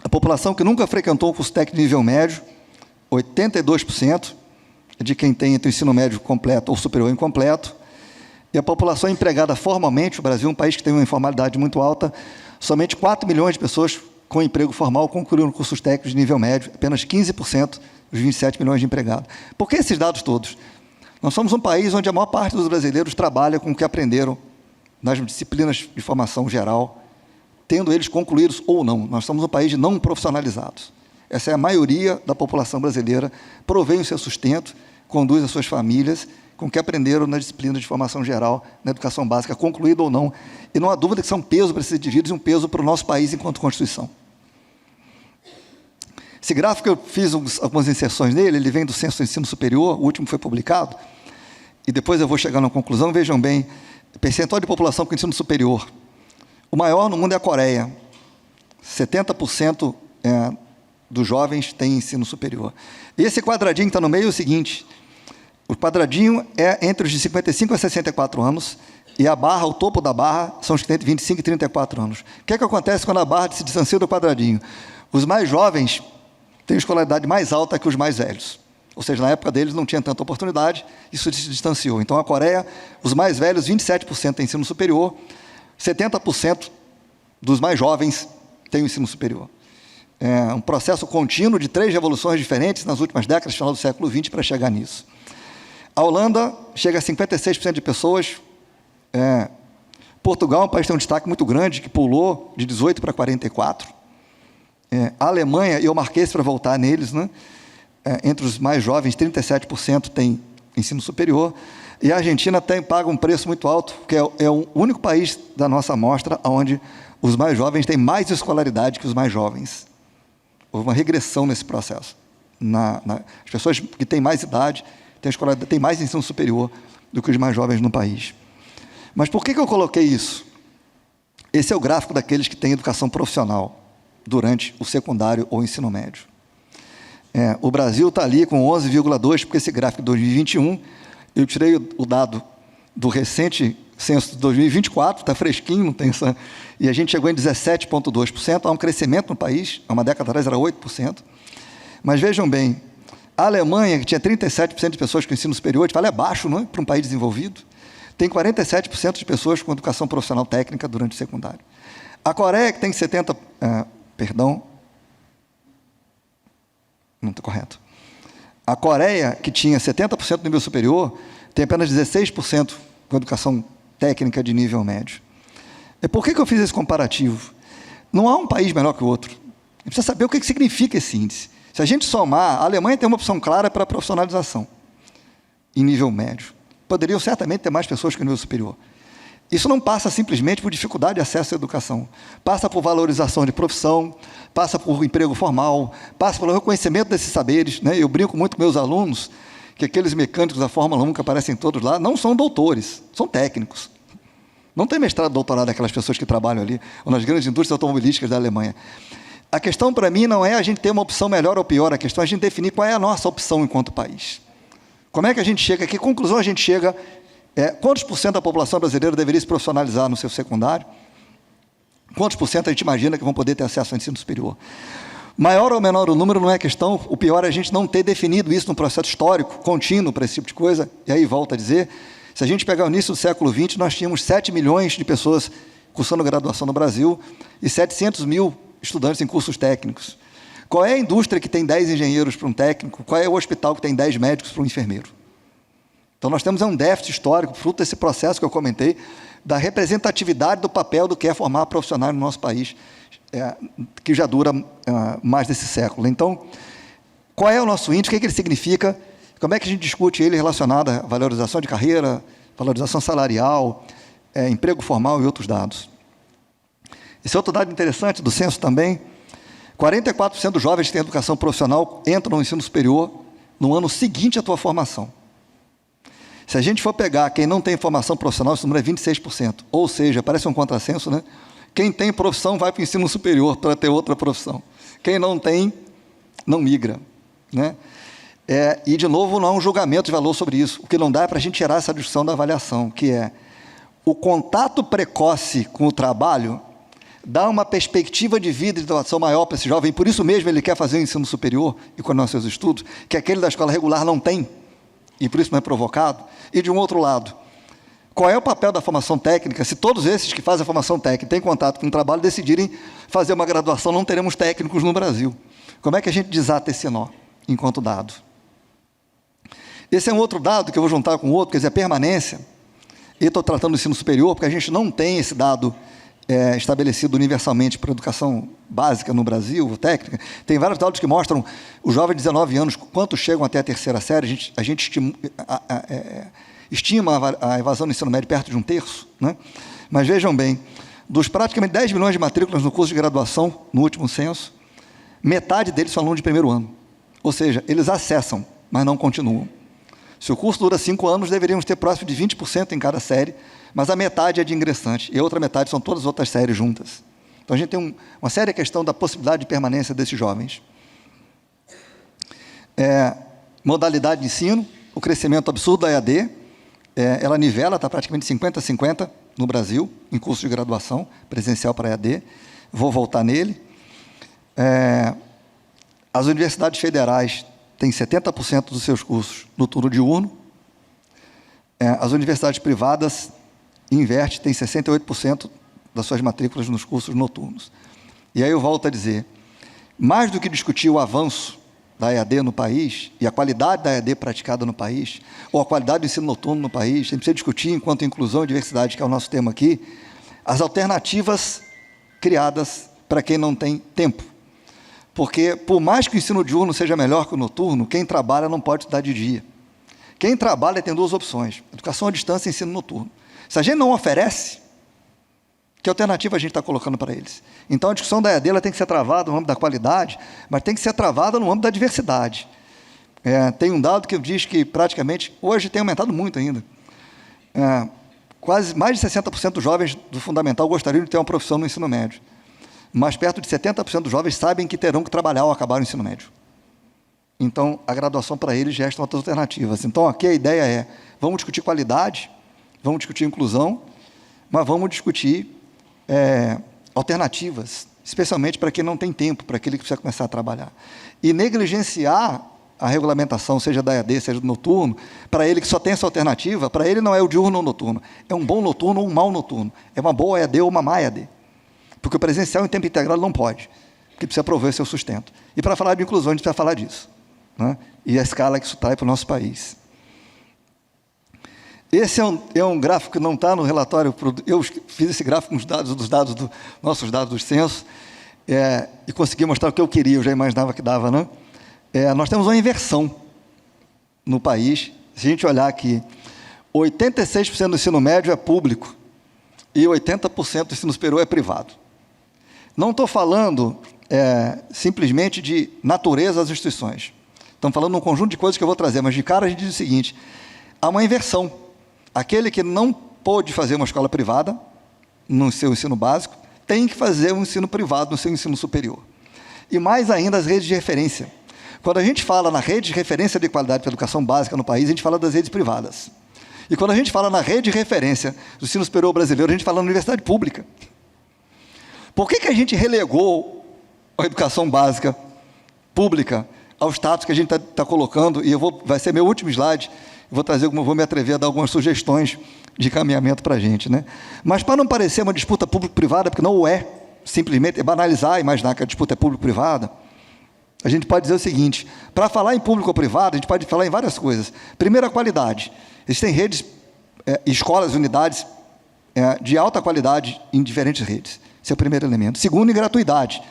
A população que nunca frequentou um curso técnico de nível médio, 82% de quem tem entre o ensino médio completo ou superior incompleto, e a população empregada formalmente, o Brasil é um país que tem uma informalidade muito alta, somente 4 milhões de pessoas com emprego formal concluíram cursos técnicos de nível médio, apenas 15% dos 27 milhões de empregados. Por que esses dados todos? Nós somos um país onde a maior parte dos brasileiros trabalha com o que aprenderam nas disciplinas de formação geral, tendo eles concluídos ou não. Nós somos um país de não profissionalizados. Essa é a maioria da população brasileira, provém o seu sustento, conduz as suas famílias com o que aprenderam na disciplina de formação geral, na educação básica, concluída ou não. E não há dúvida que são um peso para esses indivíduos e um peso para o nosso país enquanto Constituição. Esse gráfico, eu fiz algumas inserções nele, ele vem do Censo do Ensino Superior, o último foi publicado, e depois eu vou chegar na conclusão. Vejam bem, percentual de população com ensino superior. O maior no mundo é a Coreia. 70% dos jovens têm ensino superior. E esse quadradinho que está no meio é o seguinte: o quadradinho é entre os de 55 a 64 anos, e a barra, o topo da barra, são os que têm entre 25 e 34 anos. O que é que acontece quando a barra se distancia do quadradinho? Os mais jovens têm escolaridade mais alta que os mais velhos. Ou seja, na época deles não tinha tanta oportunidade, isso se distanciou. Então, a Coreia, os mais velhos, 27% têm ensino superior, 70% dos mais jovens têm o ensino superior. É um processo contínuo de 3 revoluções diferentes nas últimas décadas, final do século XX, para chegar nisso. A Holanda chega a 56% de pessoas. Portugal é um país que tem um destaque muito grande, que pulou de 18 para 44%. A Alemanha, e eu marquei isso para voltar neles, né? Entre os mais jovens, 37% têm ensino superior. E a Argentina paga um preço muito alto, que é o único país da nossa amostra onde os mais jovens têm mais escolaridade que os mais jovens. Houve uma regressão nesse processo. As pessoas que têm mais idade têm mais ensino superior do que os mais jovens no país. Mas por que eu coloquei isso? Esse é o gráfico daqueles que têm educação profissional durante o secundário ou ensino médio. O Brasil está ali com 11,2%, porque esse gráfico de 2021, eu tirei o dado do recente censo de 2024, está fresquinho, não tem essa, e a gente chegou em 17,2%, há um crescimento no país, há uma década atrás era 8%. Mas vejam bem, a Alemanha, que tinha 37% de pessoas com ensino superior, a gente fala, é baixo, não é? Para um país desenvolvido, tem 47% de pessoas com educação profissional técnica durante o secundário. A Coreia, que tem 70%, não está correto. A Coreia, que tinha 70% do nível superior, tem apenas 16% com educação técnica de nível médio. E por que eu fiz esse comparativo? Não há um país melhor que o outro. A gente precisa saber o que significa esse índice. Se a gente somar, a Alemanha tem uma opção clara para a profissionalização em nível médio. Poderiam certamente ter mais pessoas que o nível superior. Isso não passa simplesmente por dificuldade de acesso à educação. Passa por valorização de profissão, passa por emprego formal, passa pelo reconhecimento desses saberes, né? Eu brinco muito com meus alunos que aqueles mecânicos da Fórmula 1 que aparecem todos lá não são doutores, são técnicos. Não tem mestrado, doutorado aquelas pessoas que trabalham ali, ou nas grandes indústrias automobilísticas da Alemanha. A questão, para mim, não é a gente ter uma opção melhor ou pior, a questão é a gente definir qual é a nossa opção enquanto país. Como é que a gente chega, que conclusão a gente chega, quantos por cento da população brasileira deveria se profissionalizar no seu secundário? Quantos por cento a gente imagina que vão poder ter acesso ao ensino superior? Maior ou menor o número não é questão, o pior é a gente não ter definido isso num processo histórico, contínuo para esse tipo de coisa, e aí volta a dizer, se a gente pegar o início do século XX, nós tínhamos 7 milhões de pessoas cursando graduação no Brasil e 700 mil estudantes em cursos técnicos. Qual é a indústria que tem 10 engenheiros para um técnico? Qual é o hospital que tem 10 médicos para um enfermeiro? Então, nós temos um déficit histórico, fruto desse processo que eu comentei, da representatividade do papel do que é formar profissional no nosso país, que já dura mais desse século. Então, qual é o nosso índice? O que ele significa? Como é que a gente discute ele relacionado à valorização de carreira, valorização salarial, emprego formal e outros dados? Esse outro dado interessante do censo também, 44% dos jovens que têm educação profissional entram no ensino superior no ano seguinte à tua formação. Se a gente for pegar quem não tem formação profissional, esse número é 26%. Ou seja, parece um contrassenso, né? Quem tem profissão vai para o ensino superior para ter outra profissão. Quem não tem, não migra, né? E, de novo, não há um julgamento de valor sobre isso. O que não dá é para a gente gerar essa discussão da avaliação, que é o contato precoce com o trabalho dá uma perspectiva de vida e de atuação maior para esse jovem, por isso mesmo ele quer fazer o ensino superior e continuar seus estudos, que aquele da escola regular não tem, e por isso não é provocado. E, de um outro lado, qual é o papel da formação técnica? Se todos esses que fazem a formação técnica têm contato com o trabalho, decidirem fazer uma graduação, não teremos técnicos no Brasil. Como é que a gente desata esse nó enquanto dado? Esse é um outro dado que eu vou juntar com o outro, quer dizer, a permanência. E estou tratando do ensino superior, porque a gente não tem esse dado estabelecido universalmente para a educação básica no Brasil, técnica. Tem vários dados que mostram os jovens de 19 anos, quantos chegam até a terceira série. A gente estima a evasão no ensino médio perto de 1/3, né? Mas vejam bem, dos praticamente 10 milhões de matrículas no curso de graduação, no último censo, metade deles são alunos de primeiro ano. Ou seja, eles acessam, mas não continuam. Se o curso dura 5 anos, deveríamos ter próximo de 20% em cada série, mas a metade é de ingressante, e a outra metade são todas as outras séries juntas. Então, a gente tem uma séria questão da possibilidade de permanência desses jovens. Modalidade de ensino, o crescimento absurdo da EAD, ela nivela, está praticamente 50-50 no Brasil, em curso de graduação, presencial para EAD. Vou voltar nele. As universidades federais têm 70% dos seus cursos no turno diurno. As universidades privadas inverte, tem 68% das suas matrículas nos cursos noturnos. E aí eu volto a dizer, mais do que discutir o avanço da EAD no país, e a qualidade da EAD praticada no país, ou a qualidade do ensino noturno no país, a gente precisa discutir, enquanto inclusão e diversidade, que é o nosso tema aqui, as alternativas criadas para quem não tem tempo. Porque, por mais que o ensino diurno seja melhor que o noturno, quem trabalha não pode estudar de dia. Quem trabalha tem 2 opções, educação à distância e ensino noturno. Se a gente não oferece, que alternativa a gente está colocando para eles? Então, a discussão da EAD ela tem que ser travada no âmbito da qualidade, mas tem que ser travada no âmbito da diversidade. Tem um dado que diz que, praticamente, hoje tem aumentado muito ainda. Quase mais de 60% dos jovens do fundamental gostariam de ter uma profissão no ensino médio. Mas perto de 70% dos jovens sabem que terão que trabalhar ao acabar o ensino médio. Então, a graduação para eles gestam outras alternativas. Então, aqui a ideia é, vamos discutir qualidade, vamos discutir inclusão, mas vamos discutir alternativas, especialmente para quem não tem tempo, para aquele que precisa começar a trabalhar. E negligenciar a regulamentação, seja da EAD, seja do noturno, para ele que só tem essa alternativa, para ele não é o diurno ou o noturno, é um bom noturno ou um mau noturno, é uma boa EAD ou uma má EAD. Porque o presencial em tempo integral não pode, porque precisa prover seu sustento. E para falar de inclusão, a gente precisa falar disso, né? E a escala que isso traz para o nosso país. Esse é um gráfico que não está no relatório, eu fiz esse gráfico com os dados nossos dados dos censos, e consegui mostrar o que eu queria, eu já imaginava que dava, né? Nós temos uma inversão no país. Se a gente olhar aqui, 86% do ensino médio é público, e 80% do ensino superior é privado. Não estou falando simplesmente de natureza das instituições. Estamos falando de um conjunto de coisas que eu vou trazer, mas de cara a gente diz o seguinte: há uma inversão. Aquele que não pôde fazer uma escola privada no seu ensino básico tem que fazer um ensino privado no seu ensino superior. E mais ainda as redes de referência. Quando a gente fala na rede de referência de qualidade para a educação básica no país, a gente fala das redes privadas. E quando a gente fala na rede de referência do ensino superior brasileiro, a gente fala na universidade pública. Por que a gente relegou a educação básica pública ao status que a gente está colocando? E vai ser meu último slide, vou me atrever a dar algumas sugestões de caminhamento para a gente, né? Mas para não parecer uma disputa público-privada, porque não o é, simplesmente é banalizar e imaginar que a disputa é público-privada, a gente pode dizer o seguinte: para falar em público ou privado, a gente pode falar em várias coisas. Primeiro, a qualidade. Existem redes, escolas, unidades de alta qualidade em diferentes redes. Esse é o primeiro elemento. Segundo, em gratuidade.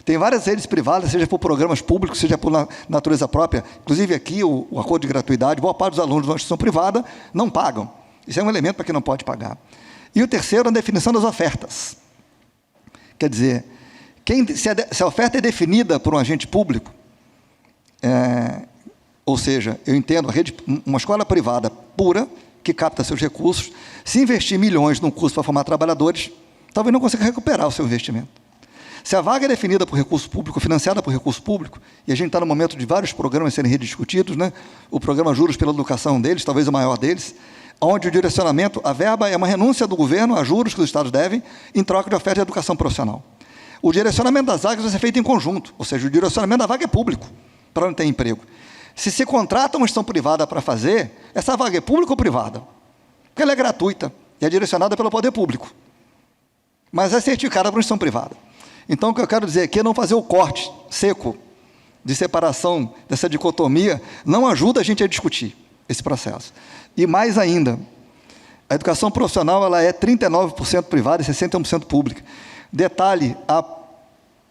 Tem várias redes privadas, seja por programas públicos, seja por natureza própria. Inclusive aqui, o acordo de gratuidade, boa parte dos alunos de uma instituição privada não pagam. Isso é um elemento para quem não pode pagar. E o terceiro, a definição das ofertas. Quer dizer, se a oferta é definida por um agente público, ou seja, eu entendo, uma escola privada pura, que capta seus recursos, se investir milhões num curso para formar trabalhadores, talvez não consiga recuperar o seu investimento. Se a vaga é definida por recurso público, financiada por recurso público, e a gente está no momento de vários programas serem rediscutidos, né? O programa Juros pela Educação deles, talvez o maior deles, onde o direcionamento, a verba é uma renúncia do governo a juros que os estados devem, em troca de oferta de educação profissional. O direcionamento das vagas vai ser feito em conjunto, ou seja, o direcionamento da vaga é público, para onde tem emprego. Se contrata uma instituição privada para fazer, essa vaga é pública ou privada? Porque ela é gratuita e é direcionada pelo poder público, mas é certificada por uma instituição privada. Então, o que eu quero dizer aqui é não fazer o corte seco de separação dessa dicotomia, não ajuda a gente a discutir esse processo. E mais ainda, a educação profissional ela é 39% privada e 61% pública. Detalhe, há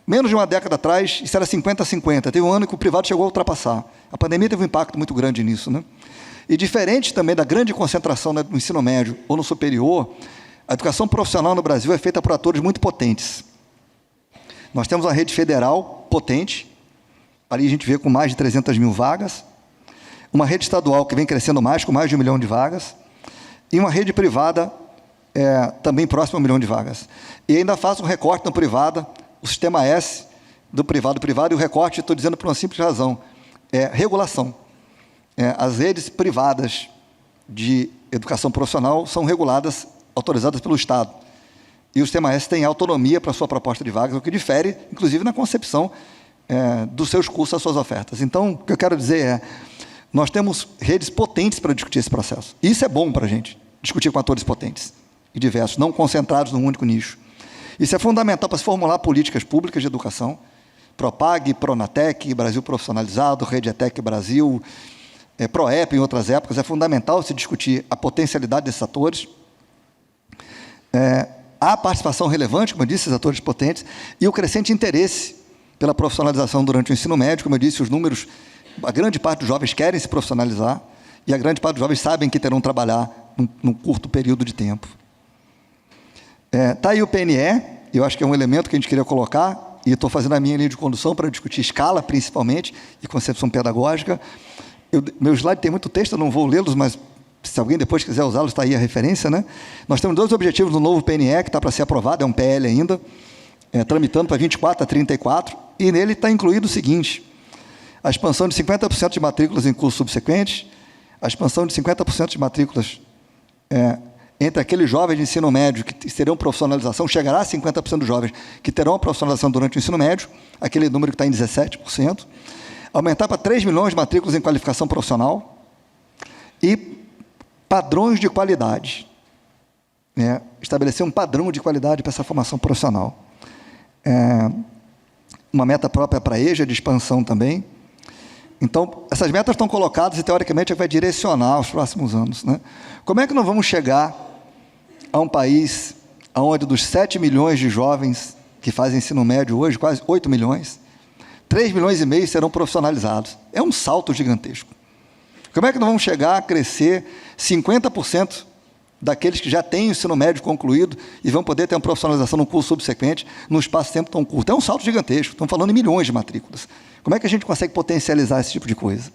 menos de uma década atrás, isso era 50-50. Teve um ano que o privado chegou a ultrapassar. A pandemia teve um impacto muito grande nisso, né? E diferente também da grande concentração no ensino médio ou no superior, a educação profissional no Brasil é feita por atores muito potentes. Nós temos uma rede federal potente, ali a gente vê com mais de 300 mil vagas, uma rede estadual que vem crescendo mais, com mais de 1 milhão de vagas, e uma rede privada também próxima a 1 milhão de vagas. E ainda faço um recorte na privada, o sistema S do privado, e o recorte, estou dizendo por uma simples razão, regulação. As redes privadas de educação profissional são reguladas, autorizadas pelo Estado. E o sistema S tem autonomia para a sua proposta de vagas, o que difere, inclusive, na concepção dos seus cursos, das suas ofertas. Então, o que eu quero dizer nós temos redes potentes para discutir esse processo. E isso é bom para a gente, discutir com atores potentes e diversos, não concentrados num único nicho. Isso é fundamental para se formular políticas públicas de educação, Propag, Pronatec, Brasil Profissionalizado, Rede ETEC Brasil, Proep em outras épocas. É fundamental se discutir a potencialidade desses atores, a participação relevante, como eu disse, esses atores potentes, e o crescente interesse pela profissionalização durante o ensino médio. Como eu disse, os números, a grande parte dos jovens querem se profissionalizar, e a grande parte dos jovens sabem que terão que trabalhar num curto período de tempo. Está aí o PNE, eu acho que é um elemento que a gente queria colocar, e estou fazendo a minha linha de condução para discutir escala, principalmente, e concepção pedagógica. Meu slide tem muito texto, eu não vou lê-los, mas se alguém depois quiser usá-los, está aí a referência, né? Nós temos 2 objetivos no novo PNE, que está para ser aprovado, é um PL ainda, tramitando para 24 a 34, e nele está incluído o seguinte: a expansão de 50% de matrículas em cursos subsequentes, a expansão de 50% de matrículas entre aqueles jovens de ensino médio que terão profissionalização, chegará a 50% dos jovens que terão a profissionalização durante o ensino médio, aquele número que está em 17%, aumentar para 3 milhões de matrículas em qualificação profissional e padrões de qualidade, estabelecer um padrão de qualidade para essa formação profissional. Uma meta própria para a EJA, de expansão também. Então, essas metas estão colocadas e, teoricamente, vai direcionar os próximos anos, né? Como é que nós vamos chegar a um país onde, dos 7 milhões de jovens que fazem ensino médio hoje, quase 8 milhões, 3 milhões e meio serão profissionalizados? É um salto gigantesco. Como é que nós vamos chegar a crescer 50% daqueles que já têm o ensino médio concluído e vão poder ter uma profissionalização no curso subsequente, num espaço de tempo tão curto. É um salto gigantesco, estamos falando em milhões de matrículas. Como é que a gente consegue potencializar esse tipo de coisa?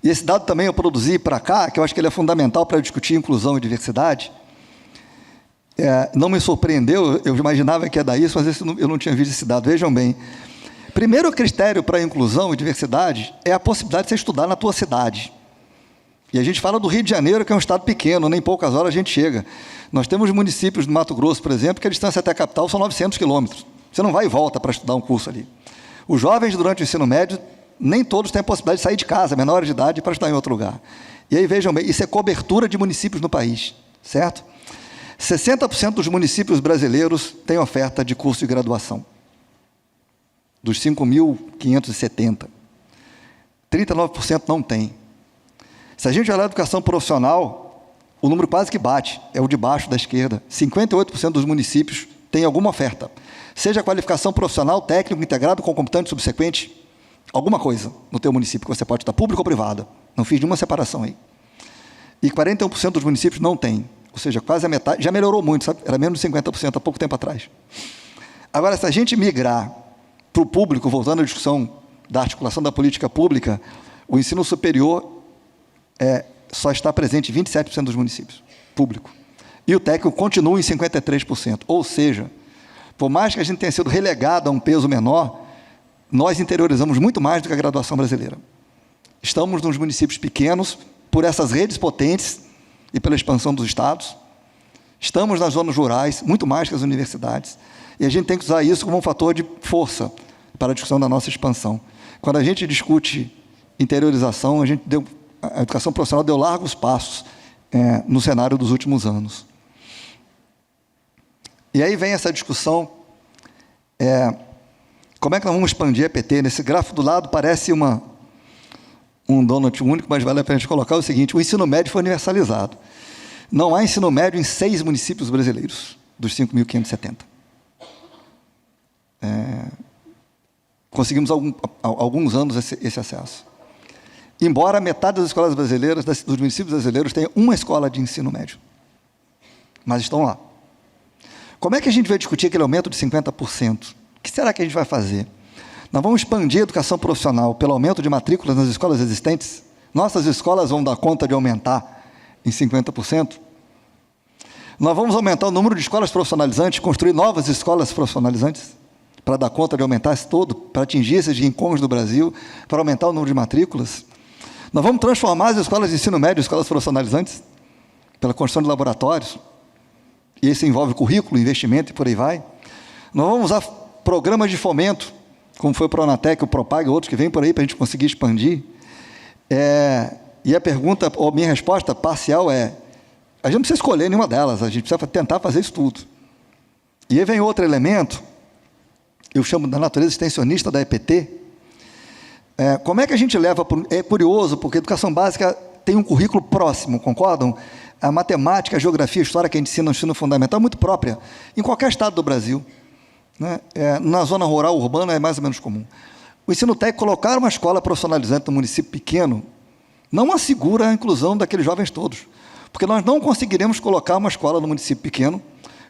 E esse dado também eu produzi para cá, que eu acho que ele é fundamental para discutir inclusão e diversidade. Não me surpreendeu, eu imaginava que ia dar isso, mas eu não tinha visto esse dado. Vejam bem. Primeiro critério para inclusão e diversidade é a possibilidade de você estudar na tua cidade. E a gente fala do Rio de Janeiro, que é um estado pequeno, nem poucas horas a gente chega. Nós temos municípios do Mato Grosso, por exemplo, que a distância até a capital são 900 quilômetros. Você não vai e volta para estudar um curso ali. Os jovens, durante o ensino médio, nem todos têm a possibilidade de sair de casa, menores de idade, para estudar em outro lugar. E aí, vejam bem, isso é cobertura de municípios no país, certo? 60% dos municípios brasileiros têm oferta de curso de graduação. Dos 5.570. 39% não tem. Se a gente olhar a educação profissional, o número quase que bate, é o de baixo da esquerda. 58% dos municípios têm alguma oferta. Seja qualificação profissional, técnico, integrado, concomitante, subsequente, alguma coisa no teu município, que você pode estar público ou privada. Não fiz nenhuma separação aí. E 41% dos municípios não têm. Ou seja, quase a metade. Já melhorou muito, sabe? Era menos de 50% há pouco tempo atrás. Agora, se a gente migrar para o público, voltando à discussão da articulação da política pública, o ensino superior só está presente em 27% dos municípios, público. E o técnico continua em 53%. Ou seja, por mais que a gente tenha sido relegado a um peso menor, nós interiorizamos muito mais do que a graduação brasileira. Estamos nos municípios pequenos, por essas redes potentes e pela expansão dos estados. Estamos nas zonas rurais, muito mais que as universidades. E a gente tem que usar isso como um fator de força para a discussão da nossa expansão. Quando a gente discute interiorização, a educação profissional deu largos passos no cenário dos últimos anos. E aí vem essa discussão, como é que nós vamos expandir a EPT? Nesse gráfico do lado parece um donut único, mas vale a pena a gente colocar o seguinte: o ensino médio foi universalizado. Não há ensino médio em 6 municípios brasileiros, dos 5.570. Conseguimos há alguns anos esse acesso. Embora metade das escolas brasileiras, dos municípios brasileiros, tenha uma escola de ensino médio. Mas estão lá. Como é que a gente vai discutir aquele aumento de 50%? O que será que a gente vai fazer? Nós vamos expandir a educação profissional pelo aumento de matrículas nas escolas existentes? Nossas escolas vão dar conta de aumentar em 50%? Nós vamos aumentar o número de escolas profissionalizantes, construir novas escolas profissionalizantes, para dar conta de aumentar isso todo, para atingir esses rincões do Brasil, para aumentar o número de matrículas. Nós vamos transformar as escolas de ensino médio em escolas profissionalizantes, pela construção de laboratórios, e isso envolve currículo, investimento e por aí vai. Nós vamos usar programas de fomento, como foi o Pronatec, o Propag, outros que vêm por aí para a gente conseguir expandir. E a pergunta, ou minha resposta parcial é: a gente não precisa escolher nenhuma delas, a gente precisa tentar fazer isso tudo. E aí vem outro elemento, eu chamo da natureza extensionista da EPT. Como é que a gente leva... É curioso, porque a educação básica tem um currículo próximo, concordam? A matemática, a geografia, a história que a gente ensina no ensino fundamental é muito própria, em qualquer estado do Brasil. Né? Na zona rural, urbana, é mais ou menos comum. O ensino técnico, colocar uma escola profissionalizante no município pequeno, não assegura a inclusão daqueles jovens todos. Porque nós não conseguiremos colocar uma escola no município pequeno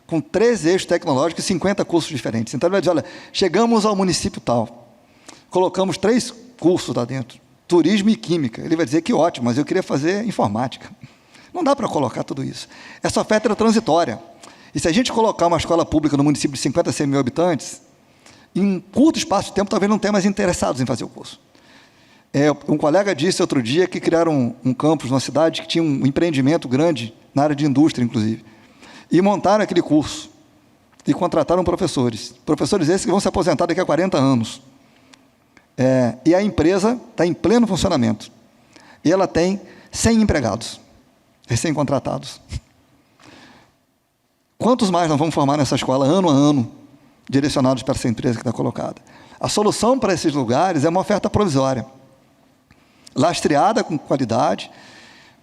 com 13 eixos tecnológicos e 50 cursos diferentes. Então, ele vai dizer: olha, chegamos ao município tal, colocamos 3 cursos lá dentro, turismo e química. Ele vai dizer: que ótimo, mas eu queria fazer informática. Não dá para colocar tudo isso. Essa oferta era transitória. E se a gente colocar uma escola pública no município de 50 a 100 mil habitantes, em um curto espaço de tempo, talvez não tenha mais interessados em fazer o curso. Um colega disse outro dia que criaram um campus na cidade que tinha um empreendimento grande, na área de indústria, inclusive. E montaram aquele curso. E contrataram professores. Professores esses que vão se aposentar daqui a 40 anos. E a empresa está em pleno funcionamento. E ela tem 100 empregados, recém-contratados. Quantos mais nós vamos formar nessa escola, ano a ano, direcionados para essa empresa que está colocada? A solução para esses lugares é uma oferta provisória, lastreada com qualidade,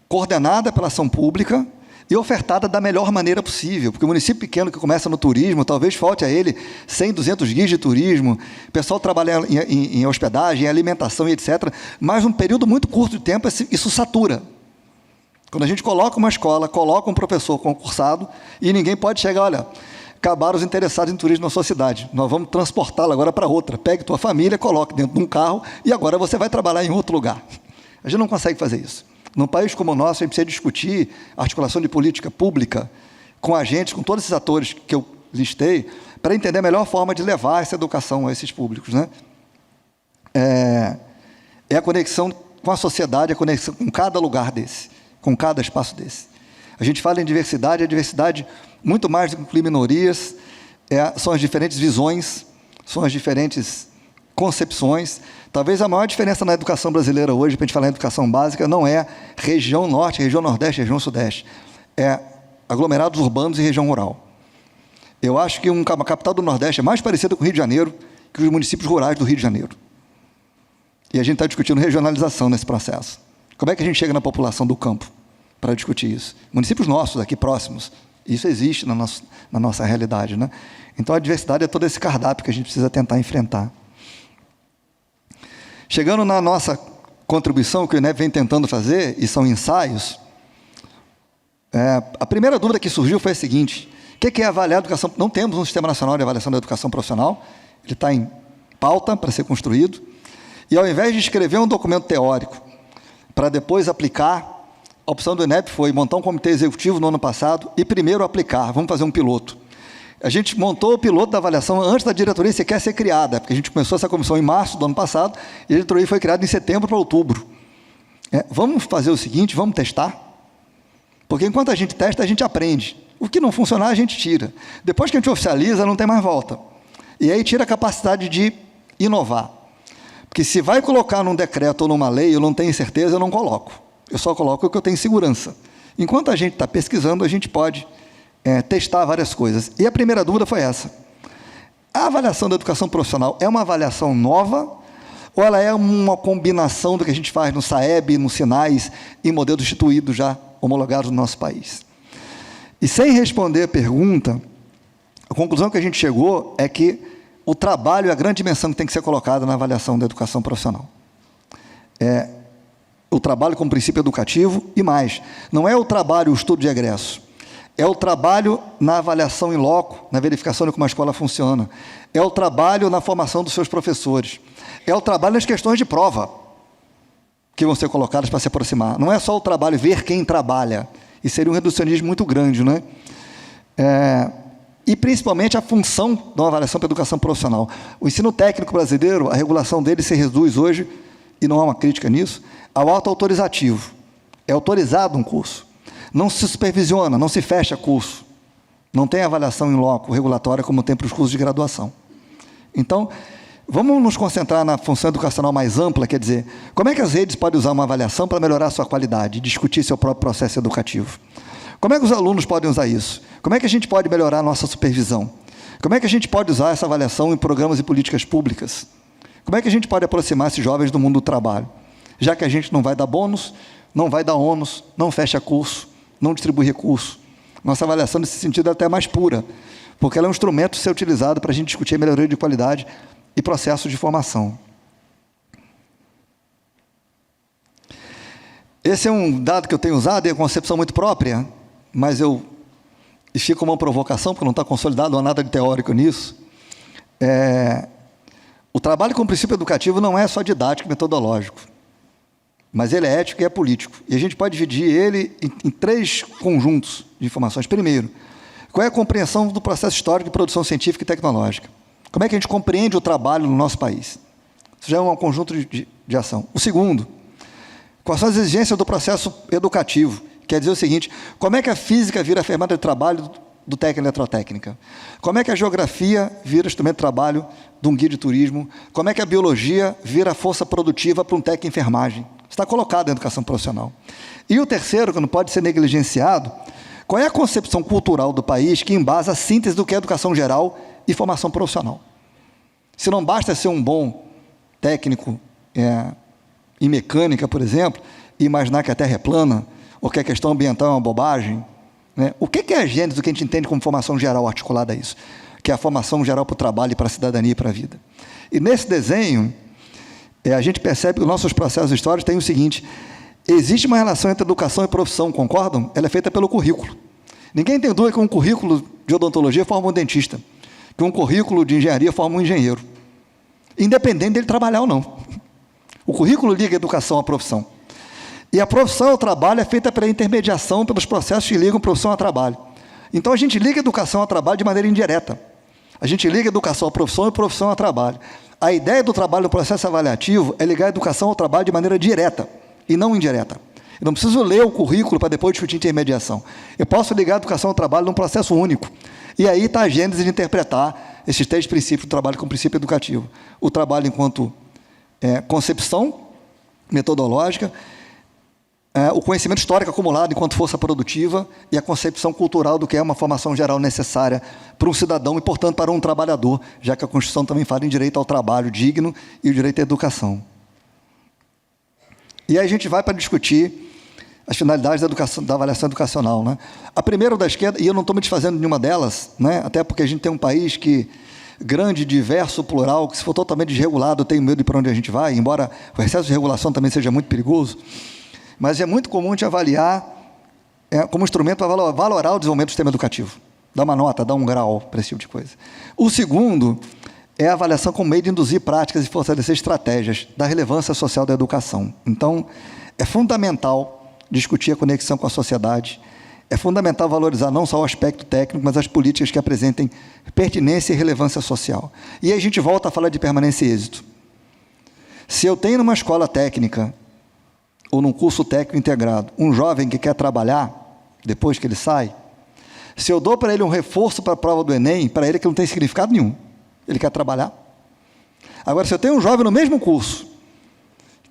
coordenada pela ação pública e ofertada da melhor maneira possível, porque o município pequeno que começa no turismo, talvez falte a ele 100, 200 guias de turismo, o pessoal trabalha em hospedagem, em alimentação e etc., mas num período muito curto de tempo isso satura. Quando a gente coloca uma escola, coloca um professor concursado, e ninguém pode chegar, olha, acabaram os interessados em turismo na sua cidade, nós vamos transportá-la agora para outra. Pegue tua família, coloque dentro de um carro, e agora você vai trabalhar em outro lugar. A gente não consegue fazer isso. Num país como o nosso, a gente precisa discutir a articulação de política pública com agentes, com todos esses atores que eu listei, para entender a melhor forma de levar essa educação a esses públicos, né? É a conexão com a sociedade, a conexão com cada lugar desse, com cada espaço desse. A gente fala em diversidade, a diversidade, muito mais do que incluir minorias, são as diferentes visões, são as diferentes concepções. Talvez a maior diferença na educação brasileira hoje, para a gente falar em educação básica, não é região norte, região nordeste, região sudeste. É aglomerados urbanos e região rural. Eu acho que uma capital do Nordeste é mais parecida com o Rio de Janeiro que os municípios rurais do Rio de Janeiro. E a gente está discutindo regionalização nesse processo. Como é que a gente chega na população do campo para discutir isso? Municípios nossos, aqui próximos. Isso existe na nossa realidade, né? Então, a diversidade é todo esse cardápio que a gente precisa tentar enfrentar. Chegando na nossa contribuição, que o INEP vem tentando fazer, e são ensaios, a primeira dúvida que surgiu foi a seguinte: o que é avaliar a educação? Não temos um Sistema Nacional de Avaliação da Educação Profissional, ele está em pauta para ser construído, e ao invés de escrever um documento teórico para depois aplicar, a opção do INEP foi montar um comitê executivo no ano passado e primeiro aplicar, vamos fazer um piloto. A gente montou o piloto da avaliação antes da diretoria sequer ser criada, porque a gente começou essa comissão em março do ano passado, e a diretoria foi criada em setembro para outubro. Vamos fazer o seguinte, vamos testar? Porque enquanto a gente testa, a gente aprende. O que não funcionar, a gente tira. Depois que a gente oficializa, não tem mais volta. E aí tira a capacidade de inovar. Porque se vai colocar num decreto ou numa lei, eu não tenho certeza, eu não coloco. Eu só coloco o que eu tenho segurança. Enquanto a gente está pesquisando, a gente pode testar várias coisas. E a primeira dúvida foi essa: a avaliação da educação profissional é uma avaliação nova ou ela é uma combinação do que a gente faz no SAEB, no SINAIS e modelos instituídos já homologados no nosso país? E sem responder a pergunta, a conclusão que a gente chegou é que o trabalho é a grande dimensão que tem que ser colocada na avaliação da educação profissional. O trabalho como princípio educativo e mais. Não é o trabalho, o estudo de egresso. É o trabalho na avaliação em loco, na verificação de como a escola funciona. É o trabalho na formação dos seus professores. É o trabalho nas questões de prova que vão ser colocadas para se aproximar. Não é só o trabalho, ver quem trabalha. Isso seria um reducionismo muito grande, né? E, principalmente, a função de uma avaliação para a educação profissional. O ensino técnico brasileiro, a regulação dele se reduz hoje, e não há uma crítica nisso, ao auto-autorizativo. É autorizado um curso. Não se supervisiona, não se fecha curso. Não tem avaliação em loco regulatória como tem para os cursos de graduação. Então, vamos nos concentrar na função educacional mais ampla, quer dizer, como é que as redes podem usar uma avaliação para melhorar a sua qualidade, discutir seu próprio processo educativo? Como é que os alunos podem usar isso? Como é que a gente pode melhorar a nossa supervisão? Como é que a gente pode usar essa avaliação em programas e políticas públicas? Como é que a gente pode aproximar esses jovens do mundo do trabalho? Já que a gente não vai dar bônus, não vai dar ônus, não fecha curso, não distribui recurso. Nossa avaliação, nesse sentido, é até mais pura, porque ela é um instrumento a ser utilizado para a gente discutir a melhoria de qualidade e processos de formação. Esse é um dado que eu tenho usado, é uma concepção muito própria, mas e fica uma provocação, porque não está consolidado, não há nada de teórico nisso. O trabalho com o princípio educativo não é só didático e metodológico, mas ele é ético e é político. E a gente pode dividir ele em 3 conjuntos de informações. Primeiro, qual é a compreensão do processo histórico de produção científica e tecnológica? Como é que a gente compreende o trabalho no nosso país? Isso já é um conjunto de ação. O segundo, quais são as exigências do processo educativo? Quer dizer o seguinte: como é que a física vira ferramenta de trabalho do técnico em eletrotécnica? Como é que a geografia vira instrumento de trabalho de um guia de turismo? Como é que a biologia vira força produtiva para um técnico em enfermagem? Está colocado na educação profissional. E o terceiro, que não pode ser negligenciado, qual é a concepção cultural do país que embasa a síntese do que é educação geral e formação profissional? Se não basta ser um bom técnico em mecânica, por exemplo, e imaginar que a Terra é plana, ou que a questão ambiental é uma bobagem, né? O que é a gênese do que a gente entende como formação geral articulada a isso? Que é a formação geral para o trabalho, para a cidadania e para a vida. E nesse desenho, a gente percebe que os nossos processos históricos têm o seguinte: Existe uma relação entre educação e profissão, concordam? Ela é feita pelo currículo. Ninguém tem dúvida que um currículo de odontologia forma um dentista, que um currículo de engenharia forma um engenheiro, independente dele trabalhar ou não. O currículo liga a educação à profissão. E a profissão ao trabalho é feita pela intermediação, pelos processos que ligam profissão ao trabalho. Então, a gente liga a educação ao trabalho de maneira indireta. A gente liga a educação à profissão e profissão ao trabalho. A ideia do trabalho no processo avaliativo é ligar a educação ao trabalho de maneira direta e não indireta. Eu não preciso ler o currículo para depois discutir intermediação. Eu posso ligar a educação ao trabalho num processo único. E aí está a gênese de interpretar esses 3 princípios do trabalho como princípio educativo. O trabalho enquanto concepção metodológica, o conhecimento histórico acumulado enquanto força produtiva e a concepção cultural do que é uma formação geral necessária para um cidadão e, portanto, para um trabalhador, já que a Constituição também fala em direito ao trabalho digno e o direito à educação. E aí a gente vai para discutir as finalidades da avaliação educacional, né? A primeira da esquerda, e eu não estou me desfazendo de nenhuma delas, né? Até porque a gente tem um país grande, diverso, plural, que se for totalmente desregulado, eu tenho medo de para onde a gente vai, embora o excesso de regulação também seja muito perigoso. Mas é muito comum a gente avaliar como instrumento para valorar o desenvolvimento do sistema educativo. Dar uma nota, dar um grau para esse tipo de coisa. O segundo é a avaliação como meio de induzir práticas e fortalecer estratégias da relevância social da educação. Então, é fundamental discutir a conexão com a sociedade, é fundamental valorizar não só o aspecto técnico, mas as políticas que apresentem pertinência e relevância social. E aí a gente volta a falar de permanência e êxito. Se eu tenho numa escola técnica ou num curso técnico integrado, um jovem que quer trabalhar, depois que ele sai, se eu dou para ele um reforço para a prova do Enem, para ele que não tem significado nenhum, ele quer trabalhar. Agora, se eu tenho um jovem no mesmo curso,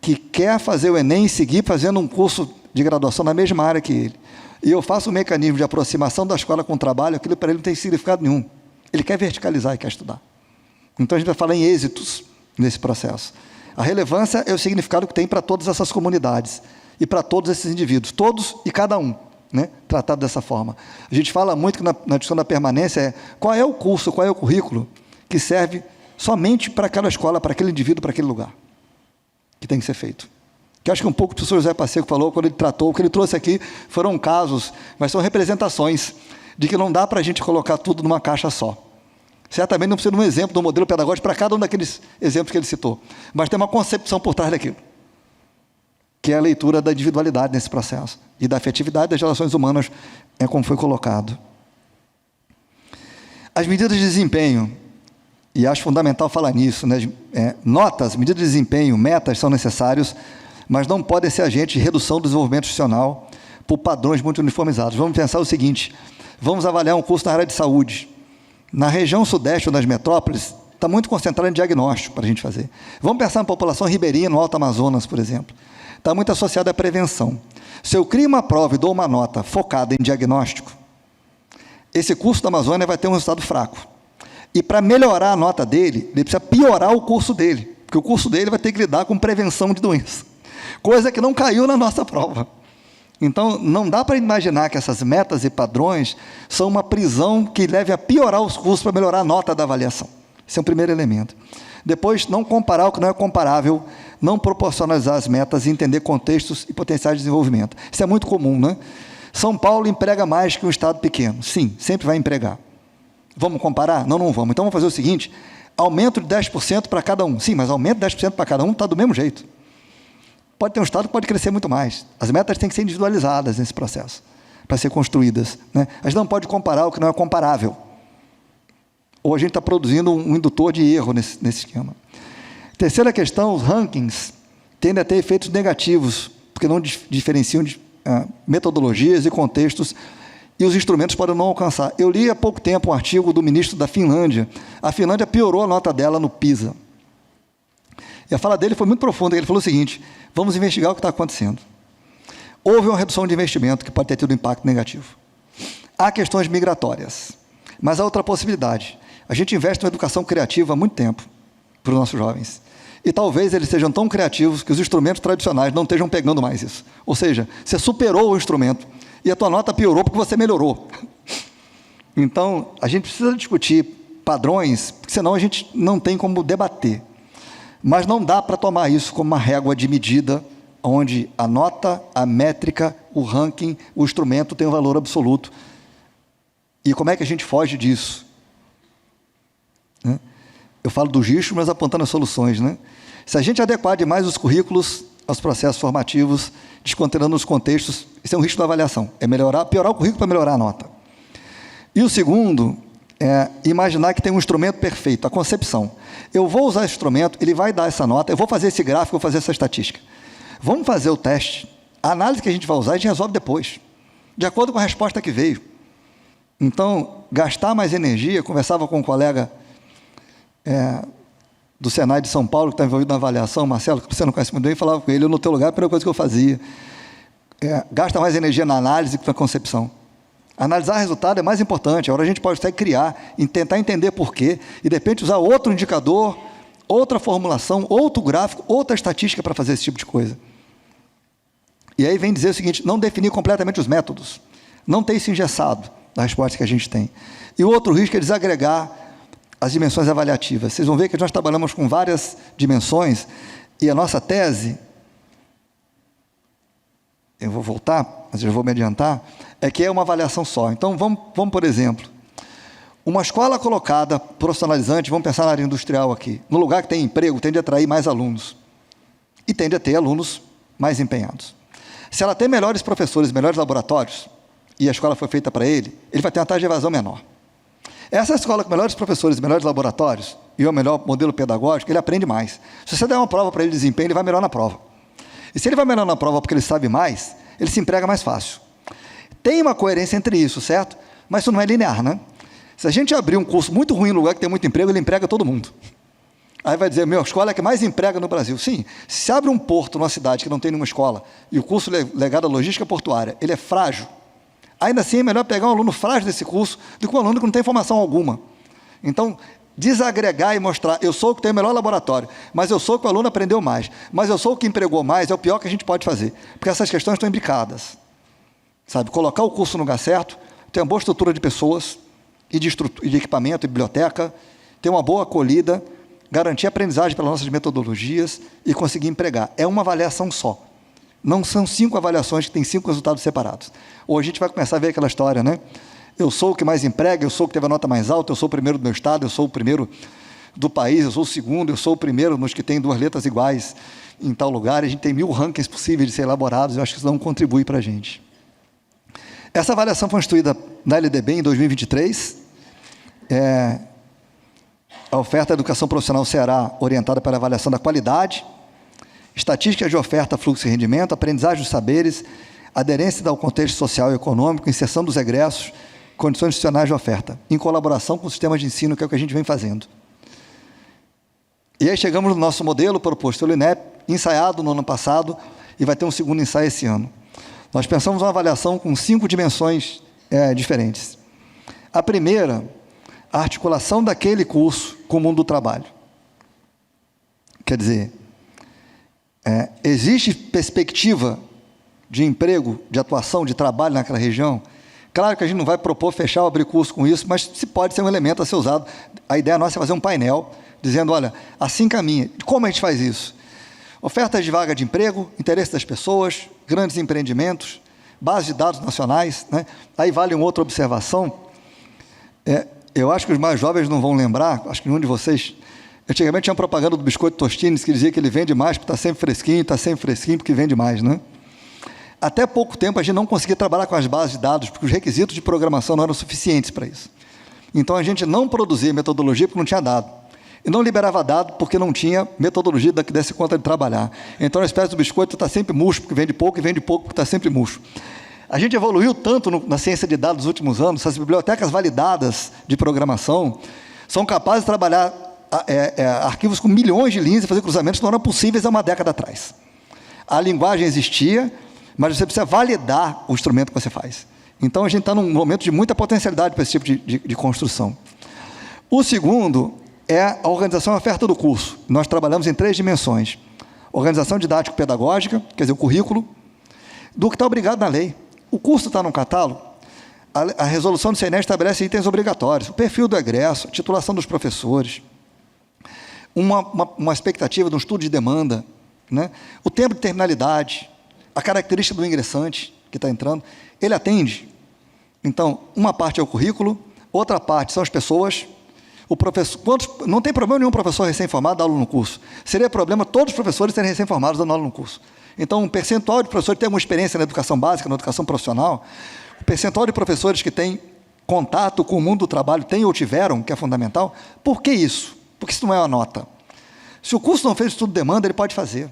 que quer fazer o Enem e seguir fazendo um curso de graduação na mesma área que ele, e eu faço um mecanismo de aproximação da escola com o trabalho, aquilo para ele não tem significado nenhum. Ele quer verticalizar e quer estudar. Então, a gente vai falar em êxitos nesse processo. A relevância é o significado que tem para todas essas comunidades e para todos esses indivíduos, todos e cada um, né, tratado dessa forma. A gente fala muito que na discussão da permanência qual é o curso, qual é o currículo que serve somente para aquela escola, para aquele indivíduo, para aquele lugar, que tem que ser feito. Que acho que um pouco o professor José Pacheco falou quando ele tratou, o que ele trouxe aqui foram casos, mas são representações de que não dá para a gente colocar tudo numa caixa só. Certamente não precisa de um exemplo, de um modelo pedagógico para cada um daqueles exemplos que ele citou, mas tem uma concepção por trás daquilo, que é a leitura da individualidade nesse processo e da afetividade das relações humanas, como foi colocado. As medidas de desempenho, e acho fundamental falar nisso, né? Notas, medidas de desempenho, metas são necessários, mas não podem ser agentes de redução do desenvolvimento institucional por padrões muito uniformizados. Vamos pensar o seguinte, vamos avaliar um curso na área de saúde. Na região sudeste ou nas metrópoles, está muito concentrado em diagnóstico para a gente fazer. Vamos pensar na população ribeirinha, no Alto Amazonas, por exemplo. Está muito associada à prevenção. Se eu crio uma prova e dou uma nota focada em diagnóstico, esse curso da Amazônia vai ter um resultado fraco. E para melhorar a nota dele, ele precisa piorar o curso dele, porque o curso dele vai ter que lidar com prevenção de doença, coisa que não caiu na nossa prova. Então, não dá para imaginar que essas metas e padrões são uma prisão que leve a piorar os cursos para melhorar a nota da avaliação. Esse é o primeiro elemento. Depois, não comparar o que não é comparável, não proporcionalizar as metas e entender contextos e potenciais de desenvolvimento. Isso é muito comum, né? São Paulo emprega mais que um estado pequeno. Sim, sempre vai empregar. Vamos comparar? Não, não vamos. Então, vamos fazer o seguinte, aumento de 10% para cada um. Sim, mas aumento de 10% para cada um está do mesmo jeito. Pode ter um estado que pode crescer muito mais. As metas têm que ser individualizadas nesse processo, para ser construídas, né? A gente não pode comparar o que não é comparável. Ou a gente está produzindo um indutor de erro nesse esquema. Terceira questão, os rankings tendem a ter efeitos negativos, porque não diferenciam metodologias e contextos, e os instrumentos podem não alcançar. Eu li há pouco tempo um artigo do ministro da Finlândia. A Finlândia piorou a nota dela no PISA. E a fala dele foi muito profunda. Ele falou o seguinte, vamos investigar o que está acontecendo. Houve uma redução de investimento que pode ter tido um impacto negativo. Há questões migratórias, mas há outra possibilidade. A gente investe na educação criativa há muito tempo para os nossos jovens. E talvez eles sejam tão criativos que os instrumentos tradicionais não estejam pegando mais isso. Ou seja, você superou o instrumento e a tua nota piorou porque você melhorou. Então, a gente precisa discutir padrões, porque senão a gente não tem como debater. Mas não dá para tomar isso como uma régua de medida onde a nota, a métrica, o ranking, o instrumento tem um valor absoluto. E como é que a gente foge disso? Né? Eu falo dos riscos, mas apontando as soluções. Né? Se a gente adequar demais os currículos aos processos formativos, desconsiderando os contextos, isso é um risco da avaliação. É piorar o currículo para melhorar a nota. E o segundo é imaginar que tem um instrumento perfeito, a concepção. Eu vou usar esse instrumento, ele vai dar essa nota, eu vou fazer esse gráfico, vou fazer essa estatística. Vamos fazer o teste. A análise que a gente vai usar, a gente resolve depois, de acordo com a resposta que veio. Então, gastar mais energia, conversava com um colega do Senai de São Paulo, que está envolvido na avaliação, Marcelo, que você não conhece muito bem, falava com ele, eu no teu lugar, a primeira coisa que eu fazia. Gasta mais energia na análise que na concepção. Analisar resultado é mais importante, agora a gente pode até criar, tentar entender por quê, e de repente usar outro indicador, outra formulação, outro gráfico, outra estatística para fazer esse tipo de coisa. E aí vem dizer o seguinte, não definir completamente os métodos, não ter isso engessado da resposta que a gente tem. E o outro risco é desagregar as dimensões avaliativas. Vocês vão ver que nós trabalhamos com várias dimensões, e a nossa tese, eu vou voltar, mas eu vou me adiantar, é que é uma avaliação só. Então, vamos por exemplo, uma escola colocada, profissionalizante, vamos pensar na área industrial aqui, no lugar que tem emprego, tende a atrair mais alunos, e tende a ter alunos mais empenhados. Se ela tem melhores professores, melhores laboratórios, e a escola foi feita para ele vai ter uma taxa de evasão menor. Essa escola com melhores professores, melhores laboratórios, e o melhor modelo pedagógico, ele aprende mais. Se você der uma prova para ele de desempenho, ele vai melhor na prova. E se ele vai melhor na prova porque ele sabe mais, ele se emprega mais fácil. Tem uma coerência entre isso, certo? Mas isso não é linear, né? Se a gente abrir um curso muito ruim no lugar que tem muito emprego, ele emprega todo mundo. Aí vai dizer, a escola é a que mais emprega no Brasil. Sim, se abre um porto numa cidade que não tem nenhuma escola, e o curso legado à logística portuária, ele é frágil, ainda assim é melhor pegar um aluno frágil desse curso do que um aluno que não tem formação alguma. Então, desagregar e mostrar, eu sou o que tem o melhor laboratório, mas eu sou o que o aluno aprendeu mais, mas eu sou o que empregou mais, é o pior que a gente pode fazer, porque essas questões estão imbricadas. Sabe, colocar o curso no lugar certo, ter uma boa estrutura de pessoas, e de equipamento, e biblioteca, ter uma boa acolhida, garantir aprendizagem pelas nossas metodologias e conseguir empregar. É uma avaliação só. Não são 5 avaliações que têm 5 resultados separados. Hoje a gente vai começar a ver aquela história, né? Eu sou o que mais emprega, eu sou o que teve a nota mais alta, eu sou o primeiro do meu estado, eu sou o primeiro do país, eu sou o segundo, eu sou o primeiro nos que tem 2 letras iguais em tal lugar, e a gente tem 1000 rankings possíveis de ser elaborados, eu acho que isso não contribui para a gente. Essa avaliação foi instituída na LDB em 2023, a oferta da educação profissional será orientada para a avaliação da qualidade, estatísticas de oferta, fluxo e rendimento, aprendizagem dos saberes, aderência ao contexto social e econômico, inserção dos egressos, condições institucionais de oferta, em colaboração com o sistema de ensino, que é o que a gente vem fazendo. E aí chegamos no nosso modelo proposto pelo INEP, ensaiado no ano passado, e vai ter um segundo ensaio esse ano. Nós pensamos uma avaliação com 5 dimensões diferentes. A primeira, a articulação daquele curso com o mundo do trabalho. Quer dizer, existe perspectiva de emprego, de atuação, de trabalho naquela região? Claro que a gente não vai propor fechar ou abrir curso com isso, mas se pode ser um elemento a ser usado. A ideia nossa é fazer um painel, dizendo, olha, assim caminha. Como a gente faz isso? Ofertas de vaga de emprego, interesse das pessoas, grandes empreendimentos, base de dados nacionais, né? Aí vale uma outra observação. Eu acho que os mais jovens não vão lembrar, acho que nenhum de vocês. Antigamente tinha uma propaganda do biscoito Tostines que dizia que ele vende mais porque está sempre fresquinho porque vende mais, né? Até pouco tempo a gente não conseguia trabalhar com as bases de dados, porque os requisitos de programação não eram suficientes para isso. Então a gente não produzia metodologia porque não tinha dado. E não liberava dado porque não tinha metodologia que desse conta de trabalhar. Então a espécie do biscoito está sempre murcho, porque vende pouco, e vende pouco porque está sempre murcho. A gente evoluiu tanto na ciência de dados nos últimos anos, essas bibliotecas validadas de programação são capazes de trabalhar arquivos com milhões de linhas e fazer cruzamentos que não eram possíveis há uma década atrás. A linguagem existia, mas você precisa validar o instrumento que você faz. Então, a gente está num momento de muita potencialidade para esse tipo de construção. O segundo é a organização e oferta do curso. Nós trabalhamos em 3 dimensões. Organização didático-pedagógica, quer dizer, o currículo, do que está obrigado na lei. O curso está no catálogo, a resolução do CNE estabelece itens obrigatórios, o perfil do egresso, a titulação dos professores, uma expectativa de um estudo de demanda, né? O tempo de terminalidade, a característica do ingressante que está entrando, ele atende. Então, uma parte é o currículo, outra parte são as pessoas. O professor, não tem problema nenhum professor recém-formado dar aula no curso. Seria problema todos os professores serem recém-formados dando aula no curso. Então, um percentual de professores que tem alguma experiência na educação básica, na educação profissional, o percentual de professores que têm contato com o mundo do trabalho, tem ou tiveram, que é fundamental. Por que isso? Porque isso não é uma nota. Se o curso não fez estudo de demanda, ele pode fazer.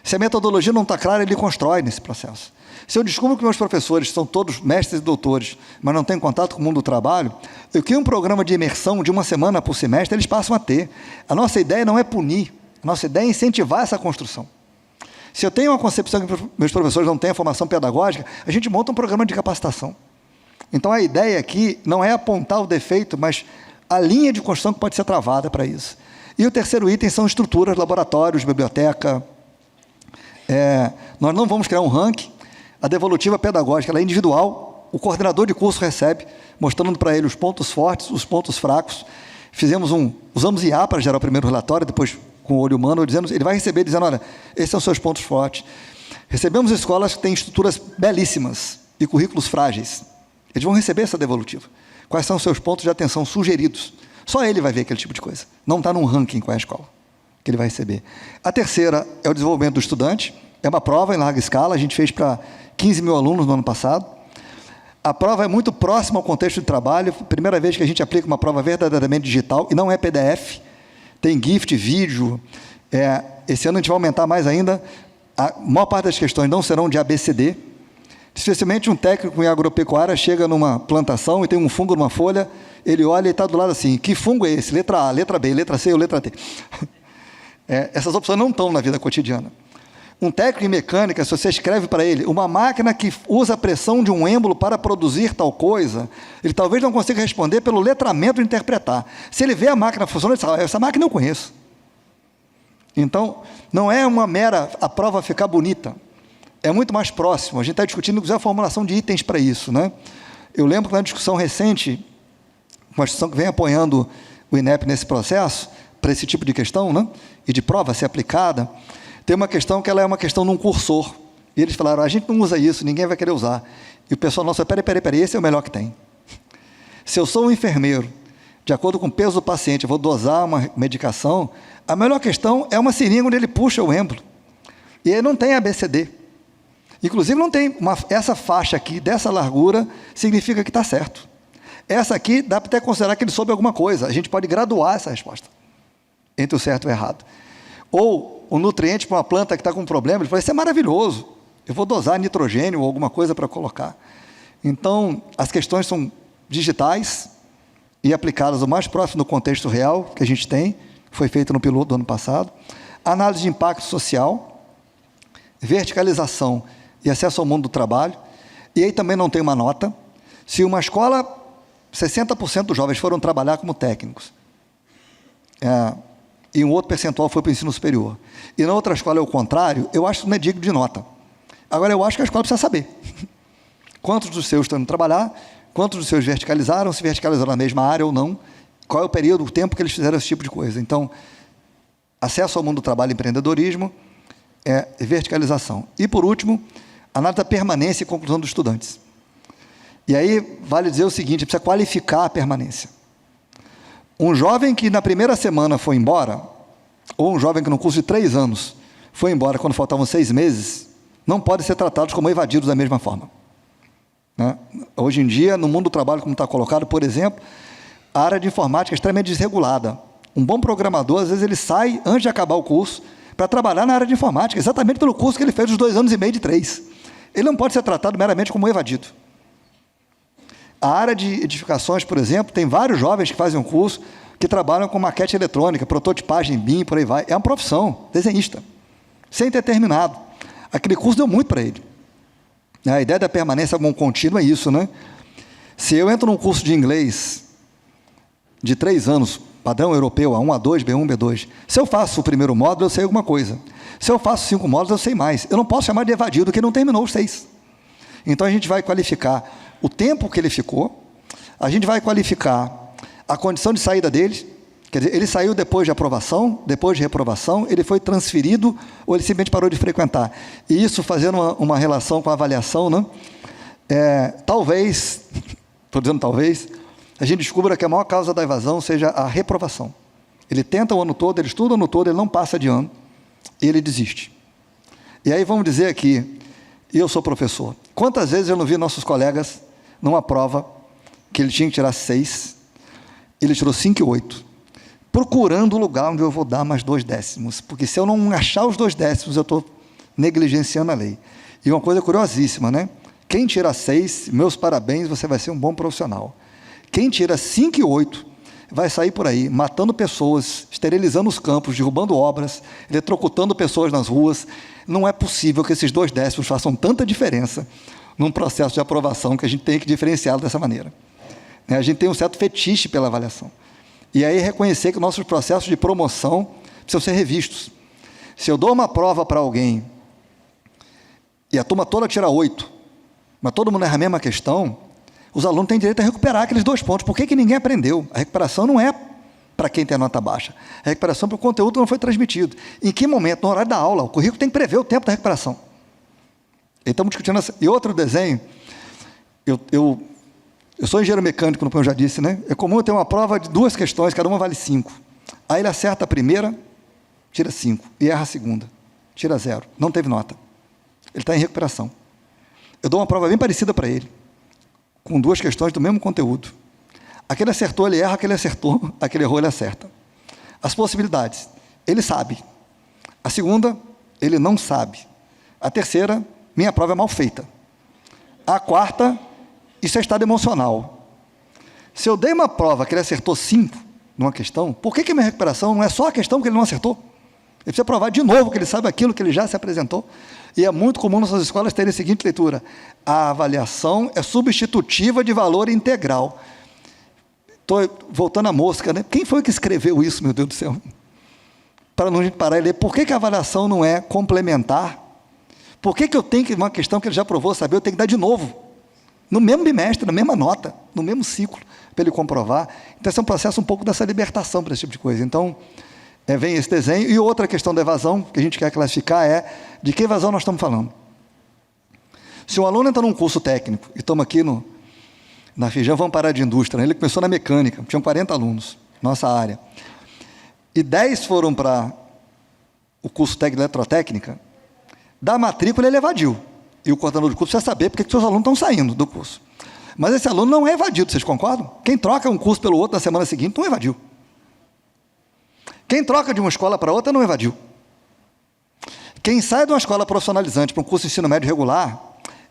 Se a metodologia não está clara, ele constrói nesse processo. Se eu descubro que meus professores são todos mestres e doutores, mas não têm contato com o mundo do trabalho, eu crio um programa de imersão de 1 semana por semestre, eles passam a ter. A nossa ideia não é punir, a nossa ideia é incentivar essa construção. Se eu tenho uma concepção que meus professores não têm a formação pedagógica, a gente monta um programa de capacitação. Então, a ideia aqui não é apontar o defeito, mas a linha de construção que pode ser travada para isso. E o terceiro item são estruturas, laboratórios, biblioteca. Nós não vamos criar um ranking. A devolutiva pedagógica ela é individual. O coordenador de curso recebe, mostrando para ele os pontos fortes, os pontos fracos. Usamos IA para gerar o primeiro relatório, depois com o olho humano, ele vai receber dizendo, olha, esses são os seus pontos fortes. Recebemos escolas que têm estruturas belíssimas e currículos frágeis. Eles vão receber essa devolutiva. Quais são os seus pontos de atenção sugeridos? Só ele vai ver aquele tipo de coisa. Não está num ranking qual é a escola que ele vai receber. A terceira é o desenvolvimento do estudante. É uma prova em larga escala. A gente fez para 15 mil alunos no ano passado. A prova é muito próxima ao contexto de trabalho. Primeira vez que a gente aplica uma prova verdadeiramente digital. E não é PDF. Tem GIF, vídeo. Esse ano a gente vai aumentar mais ainda. A maior parte das questões não serão de ABCD. Especialmente um técnico em agropecuária chega numa plantação e tem um fungo numa folha, ele olha e está do lado assim, que fungo é esse? Letra A, letra B, letra C ou letra D? Essas opções não estão na vida cotidiana. Um técnico em mecânica, se você escreve para ele, uma máquina que usa a pressão de um êmbolo para produzir tal coisa, ele talvez não consiga responder pelo letramento de interpretar. Se ele vê a máquina funcionando, ele fala, essa máquina eu conheço. Então, não é uma mera a prova ficar bonita. É muito mais próximo. A gente está discutindo, inclusive, a formulação de itens para isso, né? Eu lembro que na discussão recente, uma discussão que vem apoiando o INEP nesse processo, para esse tipo de questão, né? E de prova ser aplicada, tem uma questão que ela é uma questão de um cursor. E eles falaram, a gente não usa isso, ninguém vai querer usar. E o pessoal, nossa, peraí, esse é o melhor que tem. Se eu sou um enfermeiro, de acordo com o peso do paciente, eu vou dosar uma medicação, a melhor questão é uma seringa onde ele puxa o êmbolo. E aí não tem ABCD. Inclusive, não tem essa faixa aqui, dessa largura, significa que está certo. Essa aqui, dá para até considerar que ele soube alguma coisa. A gente pode graduar essa resposta entre o certo e o errado. Ou o nutriente para uma planta que está com um problema, ele fala, isso é maravilhoso, eu vou dosar nitrogênio ou alguma coisa para colocar. Então, as questões são digitais e aplicadas o mais próximo do contexto real que a gente tem, foi feito no piloto do ano passado. Análise de impacto social, verticalização e acesso ao mundo do trabalho, e aí também não tem uma nota. Se uma escola, 60% dos jovens foram trabalhar como técnicos, e um outro percentual foi para o ensino superior, e na outra escola é o contrário, eu acho que não é digno de nota. Agora, eu acho que a escola precisa saber quantos dos seus estão indo trabalhar, quantos dos seus verticalizaram, se verticalizaram na mesma área ou não, qual é o período, o tempo que eles fizeram esse tipo de coisa. Então, acesso ao mundo do trabalho e empreendedorismo, verticalização. E, por último, análise da permanência e conclusão dos estudantes. E aí, vale dizer o seguinte, precisa qualificar a permanência. Um jovem que na primeira semana foi embora, ou um jovem que no curso de 3 anos foi embora quando faltavam 6 meses, não pode ser tratado como evadidos da mesma forma. Né? Hoje em dia, no mundo do trabalho, como está colocado, por exemplo, a área de informática é extremamente desregulada. Um bom programador, às vezes, ele sai antes de acabar o curso para trabalhar na área de informática, exatamente pelo curso que ele fez dos 2 anos e meio de 3. Ele não pode ser tratado meramente como evadido. A área de edificações, por exemplo, tem vários jovens que fazem um curso que trabalham com maquete eletrônica, prototipagem, BIM, por aí vai. É uma profissão, desenhista, sem ter terminado. Aquele curso deu muito para ele. A ideia da permanência contínua é isso, né? Se eu entro num curso de inglês de 3 anos, padrão europeu, A1, A2, B1, B2, se eu faço o primeiro módulo, eu sei alguma coisa. Se eu faço 5 módulos, eu sei mais. Eu não posso chamar de evadido que não terminou os 6. Então, a gente vai qualificar o tempo que ele ficou, a gente vai qualificar a condição de saída dele, Quer dizer, ele saiu depois de aprovação, depois de reprovação, ele foi transferido ou ele simplesmente parou de frequentar. E isso fazendo uma relação com a avaliação, né? Talvez, estou dizendo talvez, a gente descubra que a maior causa da evasão seja a reprovação. Ele tenta o ano todo, ele estuda o ano todo, ele não passa de ano, e ele desiste. E aí vamos dizer aqui, eu sou professor, quantas vezes eu não vi nossos colegas numa prova que ele tinha que tirar 6, ele tirou 5 e 8, procurando o lugar onde eu vou dar mais 2 décimos, porque se eu não achar os 2 décimos, eu estou negligenciando a lei. E uma coisa curiosíssima, né? Quem tira 6, meus parabéns, você vai ser um bom profissional. Quem tira 5 e 8, vai sair por aí, matando pessoas, esterilizando os campos, derrubando obras, eletrocutando pessoas nas ruas. Não é possível que esses 2 décimos façam tanta diferença num processo de aprovação que a gente tem que diferenciá-lo dessa maneira. A gente tem um certo fetiche pela avaliação. E aí reconhecer que nossos processos de promoção precisam ser revistos. Se eu dou uma prova para alguém e a turma toda tira 8, mas todo mundo erra a mesma questão, os alunos têm direito a recuperar aqueles 2 pontos. Por que ninguém aprendeu? A recuperação não é para quem tem nota baixa. A recuperação para o conteúdo que não foi transmitido. Em que momento? No horário da aula. O currículo tem que prever o tempo da recuperação. E estamos discutindo essa. E outro desenho, eu sou engenheiro mecânico, como eu já disse, né? É comum eu ter uma prova de 2 questões, cada uma vale 5. Aí ele acerta a primeira, tira 5, e erra a segunda, tira 0. Não teve nota. Ele está em recuperação. Eu dou uma prova bem parecida para ele, com 2 questões do mesmo conteúdo. Aquele acertou, ele erra, aquele acertou, aquele errou, ele acerta. As possibilidades, ele sabe. A segunda, ele não sabe. A terceira, minha prova é mal feita. A quarta, isso é estado emocional. Se eu dei uma prova que ele acertou 5 numa questão, por que a minha recuperação não é só a questão que ele não acertou? Ele precisa provar de novo que ele sabe aquilo que ele já se apresentou. E é muito comum nas escolas terem a seguinte leitura: a avaliação é substitutiva de valor integral. Estou voltando à mosca, né? Quem foi que escreveu isso, meu Deus do céu? Para não parar e ler, por que a avaliação não é complementar? Por que eu tenho que, uma questão que ele já provou, saber, eu tenho que dar de novo? No mesmo bimestre, na mesma nota, no mesmo ciclo, para ele comprovar. Então, esse é um processo um pouco dessa libertação para esse tipo de coisa. Então, vem esse desenho. E outra questão da evasão, que a gente quer classificar, é de que evasão nós estamos falando. Se um aluno entra num curso técnico, e estamos aqui na Feijão, vamos parar de indústria, né? Ele começou na mecânica, tinham 40 alunos, nossa área, e 10 foram para o curso técnico de eletrotécnica, da matrícula ele evadiu. E o coordenador do curso precisa saber porque que seus alunos estão saindo do curso. Mas esse aluno não é evadido, vocês concordam? Quem troca um curso pelo outro na semana seguinte não evadiu. Quem troca de uma escola para outra não evadiu. Quem sai de uma escola profissionalizante para um curso de ensino médio regular,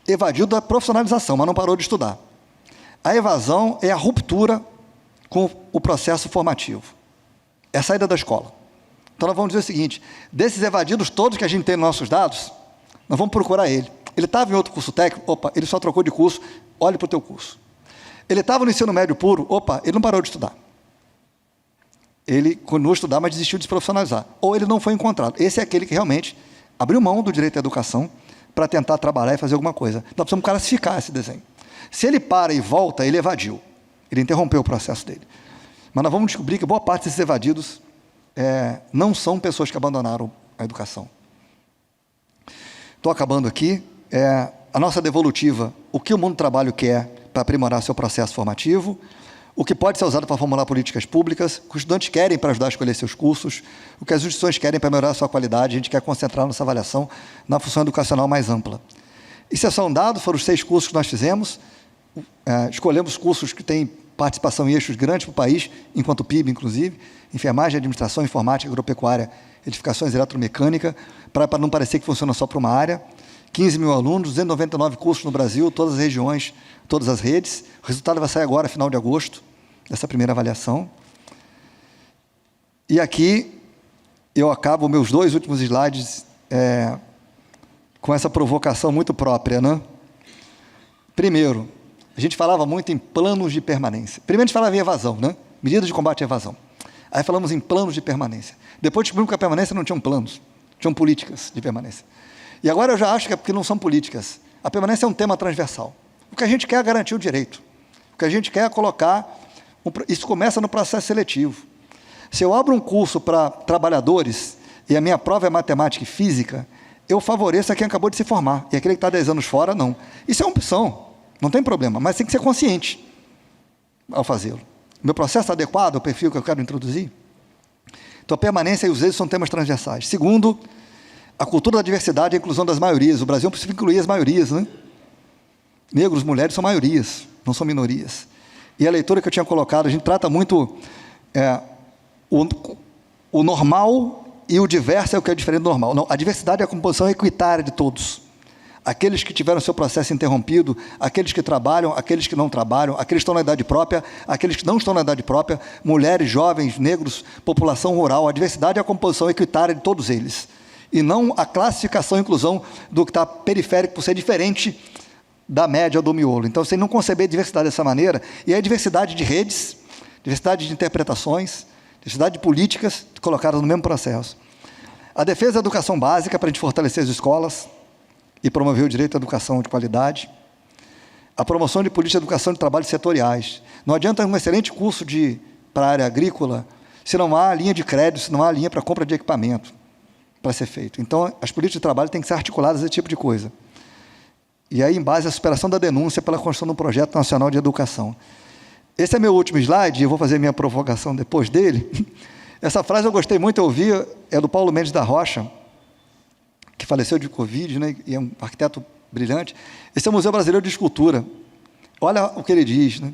evadiu da profissionalização, mas não parou de estudar. A evasão é a ruptura com o processo formativo. É a saída da escola. Então, nós vamos dizer o seguinte: desses evadidos todos que a gente tem nos nossos dados, nós vamos procurar ele. Ele estava em outro curso técnico, opa, ele só trocou de curso, olhe para o teu curso. Ele estava no ensino médio puro, opa, ele não parou de estudar. Ele continuou a estudar, mas desistiu de se profissionalizar. Ou ele não foi encontrado. Esse é aquele que realmente abriu mão do direito à educação para tentar trabalhar e fazer alguma coisa. Nós precisamos classificar esse desenho. Se ele para e volta, ele evadiu. Ele interrompeu o processo dele. Mas nós vamos descobrir que boa parte desses evadidos não são pessoas que abandonaram a educação. Estou acabando aqui. A nossa devolutiva, o que o mundo do trabalho quer para aprimorar seu processo formativo, o que pode ser usado para formular políticas públicas, o que os estudantes querem para ajudar a escolher seus cursos, o que as instituições querem para melhorar a sua qualidade. A gente quer concentrar nossa avaliação na função educacional mais ampla. Exceção dado, foram os 6 cursos que nós fizemos. Escolhemos cursos que têm participação em eixos grandes para o país, enquanto PIB, inclusive, enfermagem, administração, informática, agropecuária, edificações, eletromecânica, para não parecer que funciona só para uma área. 15 mil alunos, 299 cursos no Brasil, todas as regiões, todas as redes. O resultado vai sair agora, final de agosto, dessa primeira avaliação. E aqui eu acabo meus 2 últimos slides com essa provocação muito própria, né? Primeiro, a gente falava muito em planos de permanência. Primeiro a gente falava em evasão, né? Medidas de combate à evasão. Aí falamos em planos de permanência. Depois descobrimos que a permanência não tinham planos, tinham políticas de permanência. E agora eu já acho que é porque não são políticas. A permanência é um tema transversal. O que a gente quer é garantir o direito. O que a gente quer é colocar... Isso começa no processo seletivo. Se eu abro um curso para trabalhadores e a minha prova é matemática e física, eu favoreço a quem acabou de se formar. E aquele que está 10 anos fora, não. Isso é uma opção, não tem problema, mas tem que ser consciente ao fazê-lo. Meu processo adequado ao perfil que eu quero introduzir? Então, a permanência e os êxitos são temas transversais. Segundo, a cultura da diversidade e a inclusão das maiorias. O Brasil precisa incluir as maiorias, né? Negros, mulheres são maiorias, não são minorias. E a leitura que eu tinha colocado, a gente trata muito o normal e o diverso é o que é diferente do normal. Não, a diversidade é a composição equitária de todos. Aqueles que tiveram seu processo interrompido, aqueles que trabalham, aqueles que não trabalham, aqueles que estão na idade própria, aqueles que não estão na idade própria, mulheres, jovens, negros, população rural. A diversidade é a composição equitária de todos eles. E não a classificação e inclusão do que está periférico por ser diferente da média ou do miolo. Então, você não conceber diversidade dessa maneira, e aí diversidade de redes, diversidade de interpretações, diversidade de políticas colocadas no mesmo processo. A defesa da educação básica para a gente fortalecer as escolas e promover o direito à educação de qualidade. A promoção de políticas de educação de trabalhos setoriais. Não adianta um excelente curso para a área agrícola se não há linha de crédito, se não há linha para compra de equipamento para ser feito. Então, as políticas de trabalho têm que ser articuladas a esse tipo de coisa. E aí, em base à superação da denúncia pela construção de um projeto nacional de educação. Esse é meu último slide, eu vou fazer minha provocação depois dele. Essa frase eu gostei muito, eu ouvi, é do Paulo Mendes da Rocha, que faleceu de Covid, né, e é um arquiteto brilhante. Esse é o Museu Brasileiro de Escultura. Olha o que ele diz, né?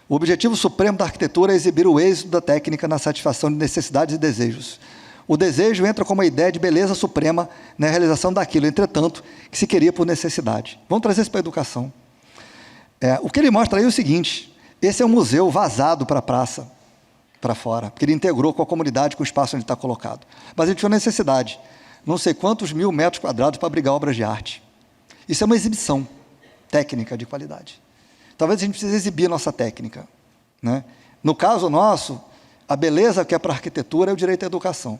O objetivo supremo da arquitetura é exibir o êxito da técnica na satisfação de necessidades e desejos. O desejo entra como uma ideia de beleza suprema na realização daquilo, entretanto, que se queria por necessidade. Vamos trazer isso para a educação. O que ele mostra aí é o seguinte: esse é um museu vazado para a praça, para fora, porque ele integrou com a comunidade, com o espaço onde está colocado. Mas ele tinha necessidade, não sei quantos 1000 metros quadrados para abrigar obras de arte. Isso é uma exibição técnica de qualidade. Talvez a gente precise exibir nossa técnica, né? No caso nosso, a beleza que é para a arquitetura é o direito à educação.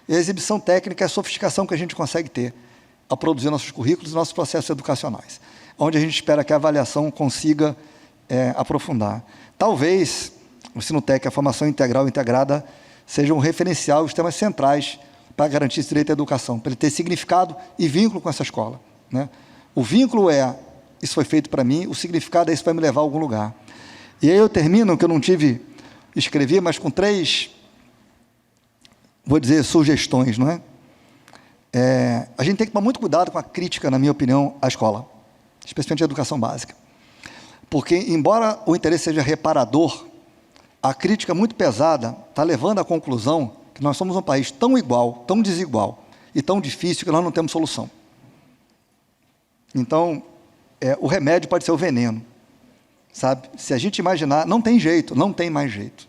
E a exibição técnica é a sofisticação que a gente consegue ter ao produzir nossos currículos e nossos processos educacionais, onde a gente espera que a avaliação consiga aprofundar. Talvez o ensino técnico, a formação integral e integrada, seja um referencial, os temas centrais para garantir esse direito à educação, para ele ter significado e vínculo com essa escola, né? O vínculo isso foi feito para mim, o significado isso vai me levar a algum lugar. E aí eu termino, que eu não escrevi, mas com 3, vou dizer, sugestões, não é? A gente tem que tomar muito cuidado com a crítica, na minha opinião, à escola, especialmente a educação básica. Porque, embora o interesse seja reparador, a crítica muito pesada está levando à conclusão que nós somos um país tão igual, tão desigual e tão difícil que nós não temos solução. Então, o remédio pode ser o veneno, sabe? Se a gente imaginar, não tem jeito, não tem mais jeito.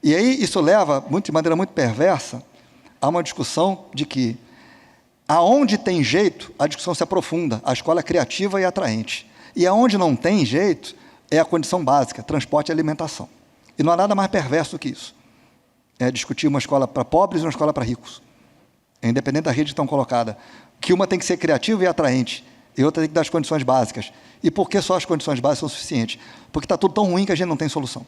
E aí isso leva, de maneira muito perversa, a uma discussão de que, aonde tem jeito, a discussão se aprofunda, a escola é criativa e atraente. E aonde não tem jeito, é a condição básica, transporte e alimentação. E não há nada mais perverso do que isso. É discutir uma escola para pobres e uma escola para ricos. Independente da rede que estão colocada. Que uma tem que ser criativa e atraente, e outra tem que dar as condições básicas. E por que só as condições básicas são suficientes? Porque está tudo tão ruim que a gente não tem solução.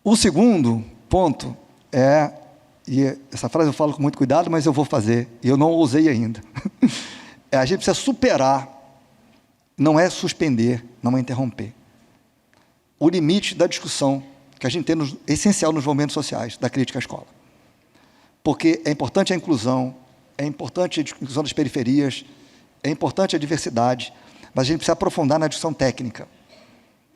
O segundo ponto e essa frase eu falo com muito cuidado, mas eu vou fazer, e eu não usei ainda. A gente precisa superar, não é suspender, não é interromper, o limite da discussão que a gente tem essencial nos movimentos sociais, da crítica à escola. Porque é importante a inclusão, é importante a inclusão das periferias, é importante a diversidade, mas a gente precisa aprofundar na discussão técnica.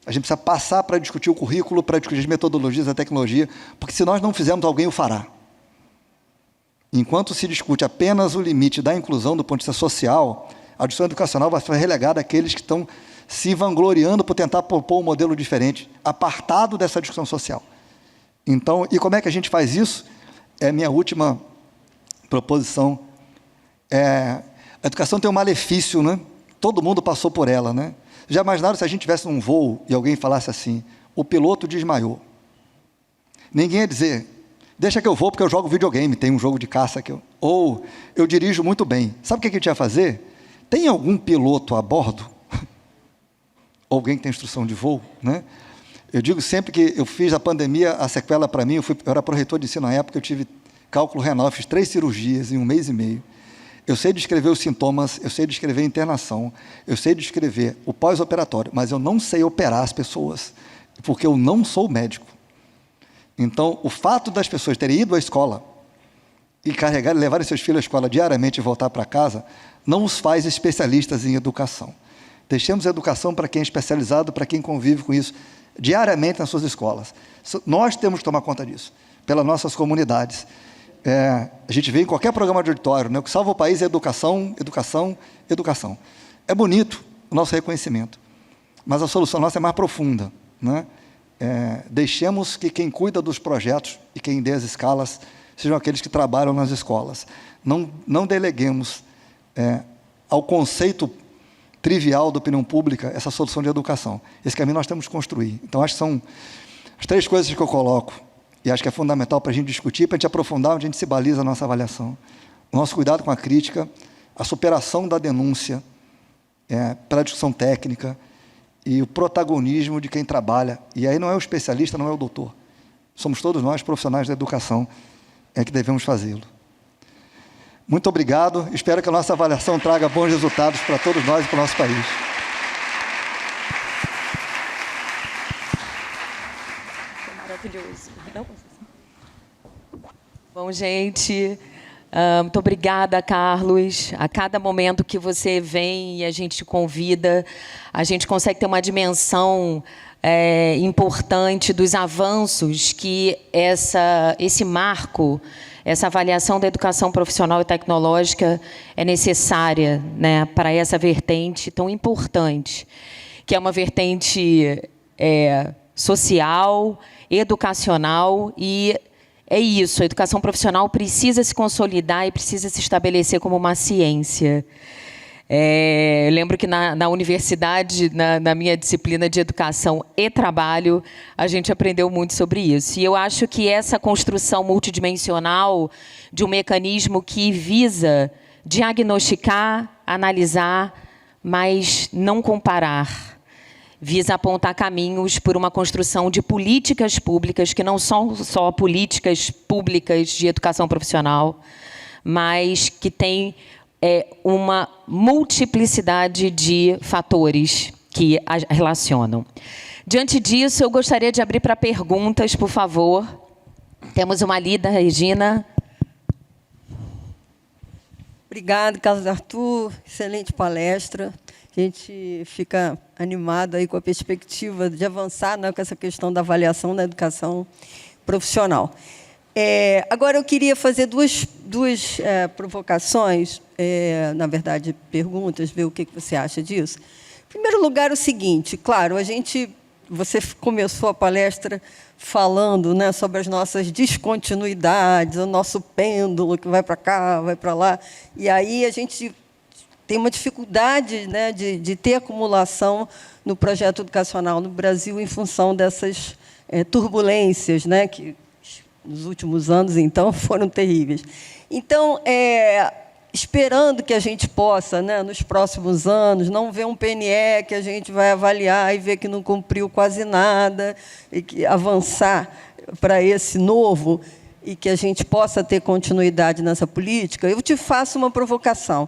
A gente precisa passar para discutir o currículo, para discutir as metodologias, a tecnologia, porque se nós não fizermos, alguém o fará. Enquanto se discute apenas o limite da inclusão do ponto de vista social, a discussão educacional vai ser relegada àqueles que estão se vangloriando por tentar propor um modelo diferente, apartado dessa discussão social. Então, e como é que a gente faz isso? É a minha última proposição. A educação tem um malefício, né? Todo mundo passou por ela, né? Já imaginaram se a gente estivesse num voo e alguém falasse assim: o piloto desmaiou? Ninguém ia dizer: deixa que eu vou porque eu jogo videogame, tem um jogo de caça que ou eu dirijo muito bem. Sabe o que a gente ia fazer? Tem algum piloto a bordo? Alguém que tem instrução de voo, né? Eu digo sempre que eu fiz a pandemia, a sequela para mim, eu era pró-reitor de ensino na época, eu tive cálculo renal, eu fiz 3 cirurgias em 1 mês e meio. Eu sei descrever os sintomas, eu sei descrever a internação, eu sei descrever o pós-operatório, mas eu não sei operar as pessoas, porque eu não sou médico. Então, o fato das pessoas terem ido à escola e carregarem, levarem seus filhos à escola diariamente e voltar para casa, não os faz especialistas em educação. Deixemos a educação para quem é especializado, para quem convive com isso diariamente nas suas escolas. Nós temos que tomar conta disso, pelas nossas comunidades. A gente vê em qualquer programa de auditório, né? O que salva o país é educação, educação, educação. É bonito o nosso reconhecimento, mas a solução nossa é mais profunda, né? Deixemos que quem cuida dos projetos e quem dê as escalas sejam aqueles que trabalham nas escolas. Não deleguemos ao conceito trivial da opinião pública essa solução de educação. Esse caminho nós temos que construir. Então, acho que são as 3 coisas que eu coloco, e acho que é fundamental para a gente discutir, para a gente aprofundar onde a gente se baliza a nossa avaliação. O nosso cuidado com a crítica, a superação da denúncia, para a discussão técnica, e o protagonismo de quem trabalha. E aí não é o especialista, não é o doutor. Somos todos nós, profissionais da educação, que devemos fazê-lo. Muito obrigado. Espero que a nossa avaliação traga bons resultados para todos nós e para o nosso país. Maravilhoso. Bom, gente, muito obrigada, Carlos. A cada momento que você vem e a gente te convida, a gente consegue ter uma dimensão importante dos avanços que esse marco, essa avaliação da educação profissional e tecnológica é necessária, né, para essa vertente tão importante, que é uma vertente social, educacional, e é isso, a educação profissional precisa se consolidar e precisa se estabelecer como uma ciência. Eu lembro que na universidade, na minha disciplina de educação e trabalho, a gente aprendeu muito sobre isso. E eu acho que essa construção multidimensional de um mecanismo que visa diagnosticar, analisar, mas não comparar, visa apontar caminhos por uma construção de políticas públicas, que não são só políticas públicas de educação profissional, mas que tem uma multiplicidade de fatores que a relacionam. Diante disso, eu gostaria de abrir para perguntas, por favor. Temos uma lida, Regina. Obrigada, Carlos Arthur. Excelente palestra. A gente fica animado aí com a perspectiva de avançar, né, com essa questão da avaliação da educação profissional. Agora, eu queria fazer duas provocações, na verdade, perguntas, ver o que você acha disso. Em primeiro lugar, o seguinte, claro, você começou a palestra falando, né, sobre as nossas descontinuidades, o nosso pêndulo que vai para cá, vai para lá, e aí a gente tem uma dificuldade, né, de ter acumulação no projeto educacional no Brasil em função dessas turbulências, né, que nos últimos anos, então, foram terríveis. Então, esperando que a gente possa, né, nos próximos anos, não ver um PNE que a gente vai avaliar e ver que não cumpriu quase nada, e que avançar para esse novo, e que a gente possa ter continuidade nessa política, eu te faço uma provocação.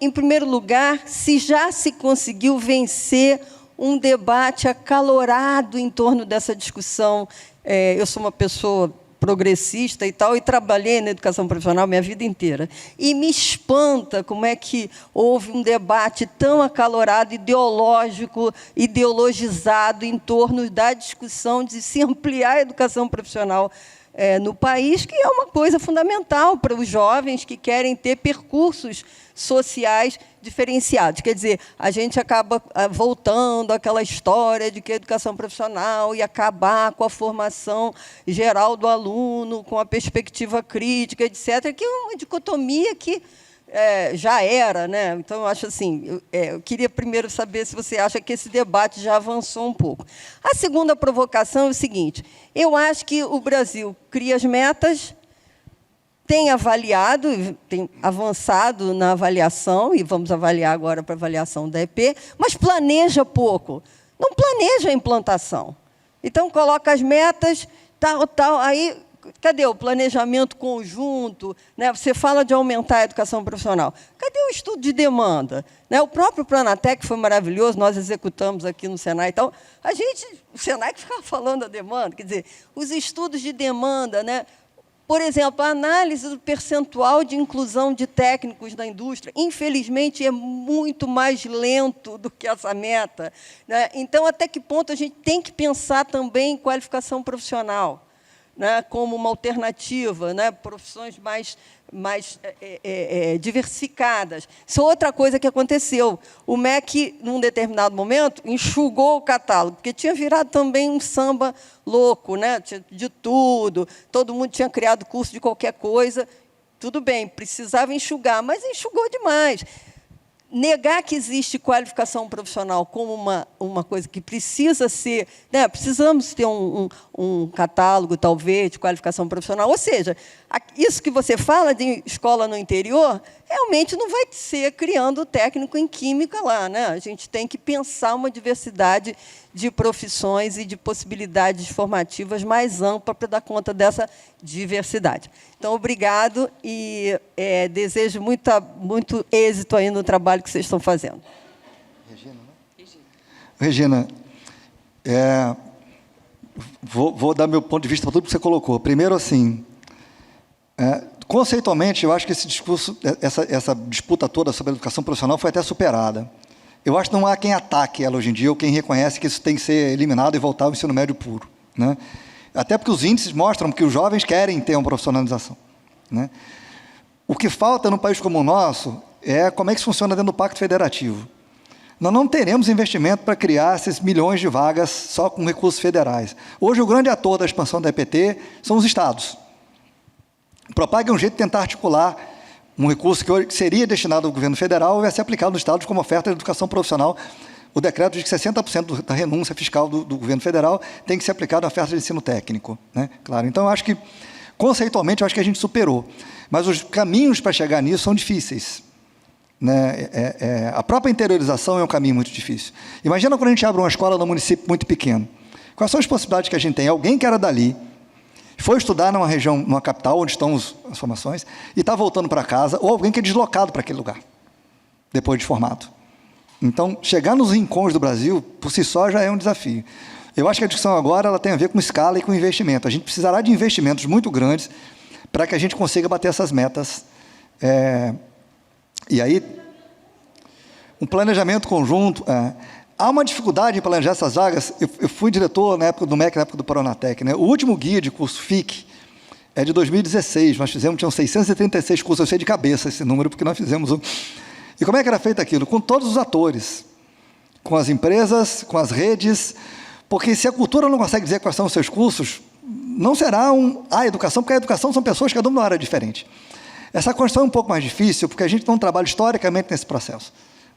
Em primeiro lugar, se já se conseguiu vencer um debate acalorado em torno dessa discussão. Eu sou uma pessoa progressista e tal, e trabalhei na educação profissional minha vida inteira. E me espanta como é que houve um debate tão acalorado, ideológico, ideologizado em torno da discussão de se ampliar a educação profissional no país, que é uma coisa fundamental para os jovens que querem ter percursos sociais diferenciados. Quer dizer, a gente acaba voltando àquela história de que a educação profissional ia acabar com a formação geral do aluno, com a perspectiva crítica, etc., que é uma dicotomia que já era, né? Então, eu acho assim, eu queria primeiro saber se você acha que esse debate já avançou um pouco. A segunda provocação é o seguinte: eu acho que o Brasil cria as metas, tem avaliado, tem avançado na avaliação, e vamos avaliar agora para a avaliação da EP, mas planeja pouco. Não planeja a implantação. Então, coloca as metas, tal, aí... Cadê o planejamento conjunto? Né? Você fala de aumentar a educação profissional. Cadê o estudo de demanda? Né? O próprio Planatec foi maravilhoso, nós executamos aqui no Senai. Então, o Senai que ficava falando da demanda, quer dizer, os estudos de demanda, né? Por exemplo, a análise do percentual de inclusão de técnicos na indústria, infelizmente, é muito mais lento do que essa meta. Né? Então, até que ponto a gente tem que pensar também em qualificação profissional? Né, como uma alternativa, né, profissões mais diversificadas. Isso é outra coisa que aconteceu. O MEC, num determinado momento, enxugou o catálogo, porque tinha virado também um samba louco, né, de tudo, todo mundo tinha criado curso de qualquer coisa. Tudo bem, precisava enxugar, mas enxugou demais. Negar que existe qualificação profissional como uma coisa que precisa ser... Né, precisamos ter um catálogo, talvez, de qualificação profissional. Ou seja, isso que você fala de escola no interior, realmente não vai ser criando técnico em química lá. Né? A gente tem que pensar uma diversidade de profissões e de possibilidades formativas mais ampla para dar conta dessa diversidade. Então, obrigado e desejo muito êxito aí no trabalho que vocês estão fazendo. Regina, vou dar meu ponto de vista para tudo que você colocou. Primeiro, assim, conceitualmente, eu acho que esse discurso, essa disputa toda sobre a educação profissional foi até superada. Eu acho que não há quem ataque ela hoje em dia, ou quem reconhece que isso tem que ser eliminado e voltar ao ensino médio puro. Né? Até porque os índices mostram que os jovens querem ter uma profissionalização. Né? O que falta num país como o nosso é como é que isso funciona dentro do Pacto Federativo. Nós não teremos investimento para criar esses milhões de vagas só com recursos federais. Hoje, o grande ator da expansão da EPT são os estados. O Propag é um jeito de tentar articular um recurso que seria destinado ao governo federal e vai ser aplicado nos estados como oferta de educação profissional. O decreto diz que 60% da renúncia fiscal do governo federal tem que ser aplicado à oferta de ensino técnico. Né? Claro. Então, eu acho que, conceitualmente, eu acho que a gente superou. Mas os caminhos para chegar nisso são difíceis. Né? A própria interiorização é um caminho muito difícil. Imagina quando a gente abre uma escola num município muito pequeno. Quais são as possibilidades que a gente tem? Alguém que era dali, foi estudar numa região, numa capital, onde estão as formações, e está voltando para casa, ou alguém que é deslocado para aquele lugar, depois de formado. Então, chegar nos rincões do Brasil, por si só, já é um desafio. Eu acho que a discussão agora ela tem a ver com escala e com investimento. A gente precisará de investimentos muito grandes para que a gente consiga bater essas metas. E aí, um planejamento conjunto... Há uma dificuldade em planejar essas vagas. Eu fui diretor na época do MEC, na época do Planatec. Né? O último guia de curso FIC é de 2016. Nós tinham 636 cursos. Eu sei de cabeça esse número, porque nós fizemos um... E como é que era feito aquilo? Com todos os atores. Com as empresas, com as redes. Porque se a cultura não consegue dizer quais são os seus cursos, não será a educação, porque a educação são pessoas, cada uma numa área diferente. Essa construção é um pouco mais difícil, porque a gente não trabalha historicamente nesse processo.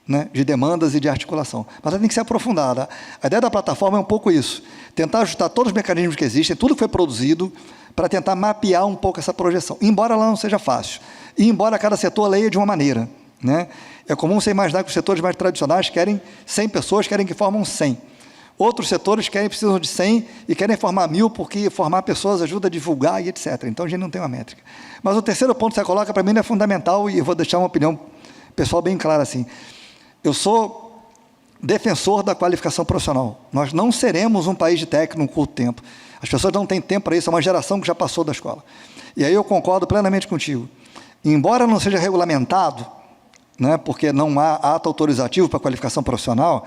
Né, de demandas e de articulação. Mas ela tem que ser aprofundada. A ideia da plataforma é um pouco isso. Tentar ajustar todos os mecanismos que existem, tudo que foi produzido, para tentar mapear um pouco essa projeção. Embora ela não seja fácil. E embora cada setor leia de uma maneira. Né? É comum você imaginar que os setores mais tradicionais querem 100 pessoas, querem que formam 100. Outros setores precisam de 100 e querem formar 1000, porque formar pessoas ajuda a divulgar e etc. Então, a gente não tem uma métrica. Mas o terceiro ponto que você coloca, para mim, é fundamental, e eu vou deixar uma opinião pessoal bem clara assim. Eu sou defensor da qualificação profissional. Nós não seremos um país de técnico num curto tempo. As pessoas não têm tempo para isso, é uma geração que já passou da escola. E aí eu concordo plenamente contigo. Embora não seja regulamentado, né, porque não há ato autorizativo para qualificação profissional,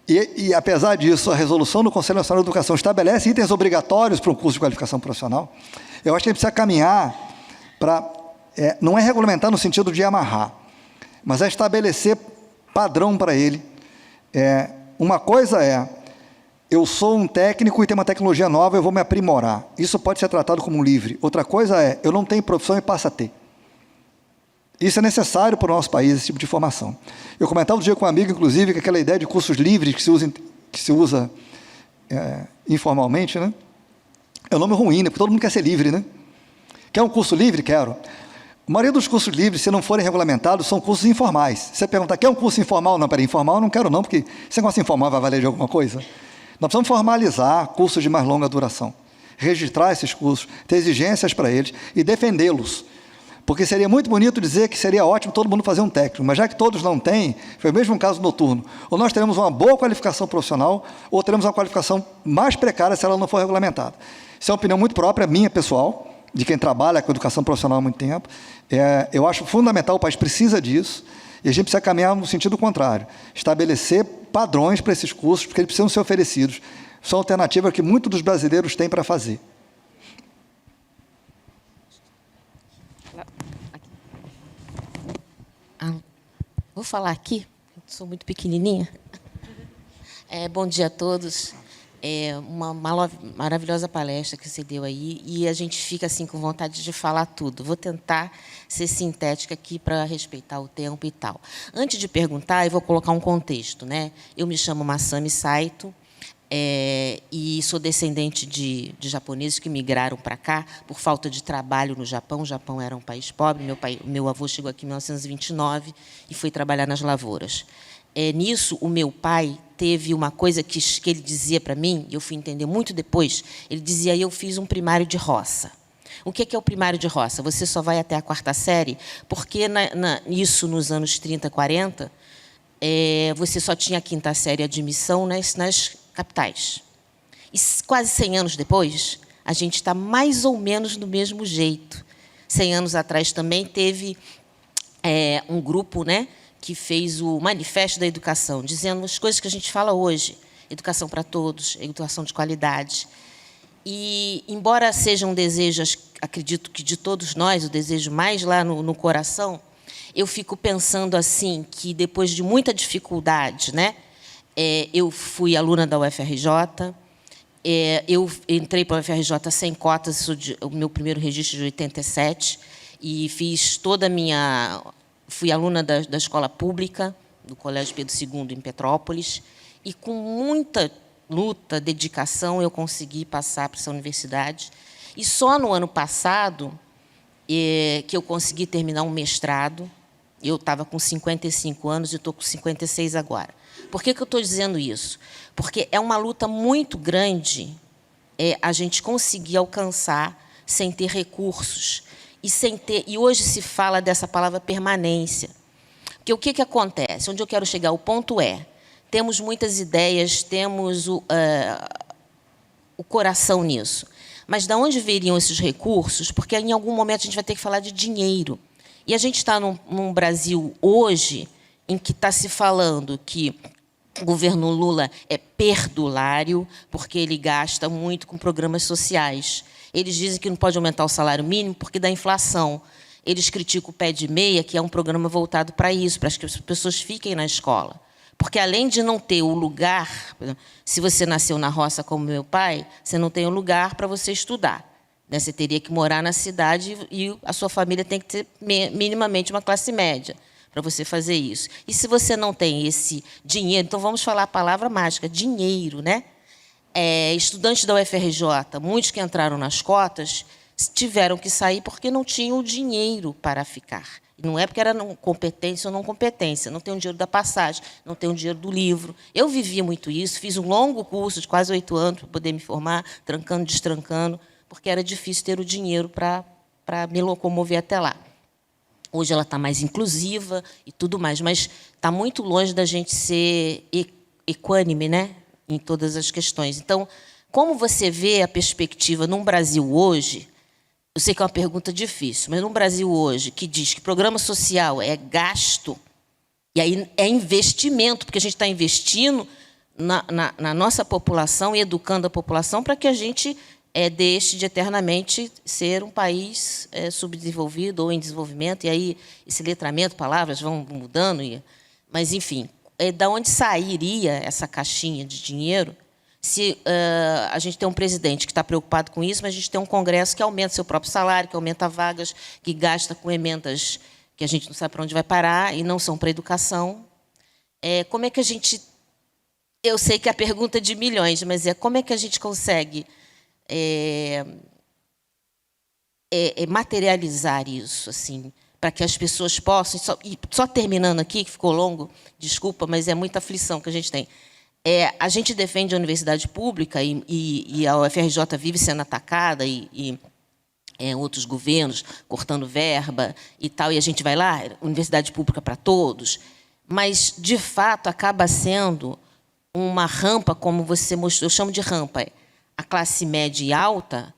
e apesar disso, a resolução do Conselho Nacional de Educação estabelece itens obrigatórios para um curso de qualificação profissional, eu acho que a gente precisa caminhar para... não é regulamentar no sentido de amarrar, mas é estabelecer padrão para ele. Uma coisa eu sou um técnico e tenho uma tecnologia nova, eu vou me aprimorar. Isso pode ser tratado como um livre. Outra coisa eu não tenho profissão e passo a ter. Isso é necessário para o nosso país, esse tipo de formação. Eu comentava um dia com um amigo, inclusive, que aquela ideia de cursos livres que se usa informalmente, né? É um nome ruim, né? Porque todo mundo quer ser livre, né? Quer um curso livre? Quero. A maioria dos cursos livres, se não forem regulamentados, são cursos informais. Se você perguntar, quer um curso informal? Não, peraí, informal eu não quero não, porque esse negócio informal vai valer de alguma coisa. Nós precisamos formalizar cursos de mais longa duração, registrar esses cursos, ter exigências para eles e defendê-los. Porque seria muito bonito dizer que seria ótimo todo mundo fazer um técnico, mas já que todos não têm, foi o mesmo caso noturno. Ou nós teremos uma boa qualificação profissional, ou teremos uma qualificação mais precária se ela não for regulamentada. Isso é uma opinião muito própria, minha, pessoal, de quem trabalha com educação profissional há muito tempo. Eu acho fundamental, o país precisa disso, e a gente precisa caminhar no sentido contrário, estabelecer padrões para esses cursos, porque eles precisam ser oferecidos. São alternativas que muitos dos brasileiros têm para fazer. Vou falar aqui, sou muito pequenininha. Bom dia a todos. Uma maravilhosa palestra que você deu aí, e a gente fica assim com vontade de falar tudo. Vou tentar ser sintética aqui para respeitar o tempo e tal. Antes de perguntar, eu vou colocar um contexto, né? Eu me chamo Masami Saito, e sou descendente de japoneses que migraram para cá por falta de trabalho no Japão. O Japão era um país pobre. Meu avô chegou aqui em 1929 e foi trabalhar nas lavouras. Nisso, o meu pai teve uma coisa que ele dizia para mim, e eu fui entender muito depois. Ele dizia: eu fiz um primário de roça. O que é o primário de roça? Você só vai até a 4ª série, porque isso nos anos 30, 40, você só tinha a 5ª série de admissão nas capitais. E quase 100 anos depois, a gente está mais ou menos do mesmo jeito. 100 anos atrás também teve um grupo, né, que fez o Manifesto da Educação, dizendo as coisas que a gente fala hoje: educação para todos, educação de qualidade. E, embora seja um desejo, acredito que de todos nós, o desejo mais lá no coração, eu fico pensando assim, que depois de muita dificuldade, né, eu fui aluna da UFRJ, eu entrei para a UFRJ sem cotas, o meu primeiro registro de 87, e fiz toda a minha... Fui aluna da escola pública, do Colégio Pedro II, em Petrópolis, e com muita luta, dedicação, eu consegui passar para essa universidade. E só no ano passado que eu consegui terminar um mestrado. Eu estava com 55 anos e estou com 56 agora. Por que eu estou dizendo isso? Porque é uma luta muito grande a gente conseguir alcançar sem ter recursos. E hoje se fala dessa palavra permanência. Porque o que acontece? Onde eu quero chegar? O ponto temos muitas ideias, temos o coração nisso. Mas de onde viriam esses recursos? Porque, em algum momento, a gente vai ter que falar de dinheiro. E a gente está num Brasil, hoje, em que está se falando que o governo Lula é perdulário, porque ele gasta muito com programas sociais. Eles dizem que não pode aumentar o salário mínimo porque dá inflação. Eles criticam o Pé de Meia, que é um programa voltado para isso, para que as pessoas fiquem na escola. Porque, além de não ter o lugar, se você nasceu na roça como meu pai, você não tem um lugar para você estudar. Você teria que morar na cidade e a sua família tem que ter minimamente uma classe média para você fazer isso. E se você não tem esse dinheiro, então vamos falar a palavra mágica, dinheiro, né? Estudantes da UFRJ, muitos que entraram nas cotas, tiveram que sair porque não tinham o dinheiro para ficar. Não é porque era competência ou não competência, não tem o dinheiro da passagem, não tem o dinheiro do livro. Eu vivia muito isso, fiz um longo curso de quase 8 anos para poder me formar, trancando, destrancando, porque era difícil ter o dinheiro para me locomover até lá. Hoje ela está mais inclusiva e tudo mais, mas está muito longe da gente ser equânime, né, em todas as questões. Então, como você vê a perspectiva num Brasil hoje, eu sei que é uma pergunta difícil, mas num Brasil hoje que diz que programa social é gasto, e aí é investimento, porque a gente está investindo na nossa população e educando a população para que a gente deixe de eternamente ser um país subdesenvolvido ou em desenvolvimento, e aí esse letramento, palavras vão mudando, mas, enfim, da onde sairia essa caixinha de dinheiro se a gente tem um presidente que está preocupado com isso, mas a gente tem um Congresso que aumenta seu próprio salário, que aumenta vagas, que gasta com emendas que a gente não sabe para onde vai parar e não são para a educação. Como é que a gente... Eu sei que é a pergunta de milhões, mas como é que a gente consegue materializar isso, assim, para que as pessoas possam... Só terminando aqui, que ficou longo, desculpa, mas é muita aflição que a gente tem. A gente defende a universidade pública e a UFRJ vive sendo atacada e outros governos cortando verba e tal, e a gente vai lá, universidade pública para todos, mas, de fato, acaba sendo uma rampa, como você mostrou, eu chamo de rampa. A classe média e alta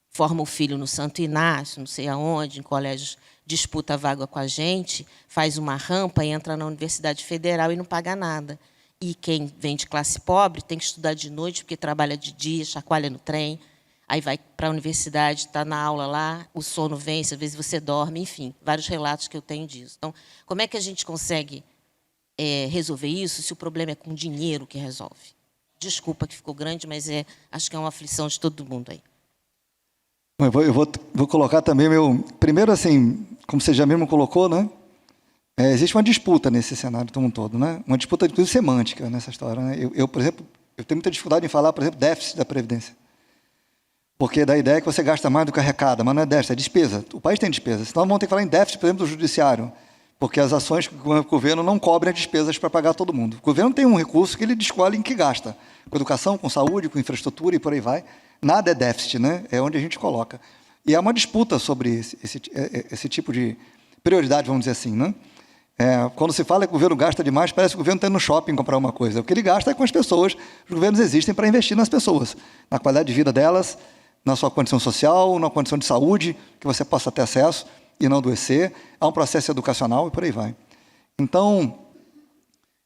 forma o filho no Santo Inácio, não sei aonde, em colégios, disputa a vaga com a gente, faz uma rampa e entra na Universidade Federal e não paga nada. E quem vem de classe pobre tem que estudar de noite, porque trabalha de dia, chacoalha no trem, aí vai para a universidade, está na aula lá, o sono vence, às vezes você dorme, enfim, vários relatos que eu tenho disso. Então, como é que a gente consegue resolver isso se o problema é com dinheiro que resolve? Desculpa que ficou grande, mas acho que é uma aflição de todo mundo aí. Eu vou colocar também primeiro, assim, como você já mesmo colocou, né? Existe uma disputa nesse cenário como um todo, né? Uma disputa, inclusive, semântica nessa história, né? Eu, por exemplo, eu tenho muita dificuldade em falar, por exemplo, déficit da Previdência. Porque dá a ideia que você gasta mais do que arrecada, mas não é déficit, é despesa. O país tem despesa. Senão vamos ter que falar em déficit, por exemplo, do judiciário, porque as ações que o governo não cobre as despesas para pagar todo mundo. O governo tem um recurso que ele escolhe em que gasta, com educação, com saúde, com infraestrutura e por aí vai. Nada é déficit, né? É onde a gente coloca. E há uma disputa sobre esse tipo de prioridade, vamos dizer assim, né? Quando se fala que o governo gasta demais, parece que o governo está indo no shopping comprar uma coisa. O que ele gasta é com as pessoas. Os governos existem para investir nas pessoas, na qualidade de vida delas, na sua condição social, na condição de saúde, que você possa ter acesso e não adoecer. Há um processo educacional e por aí vai. Então,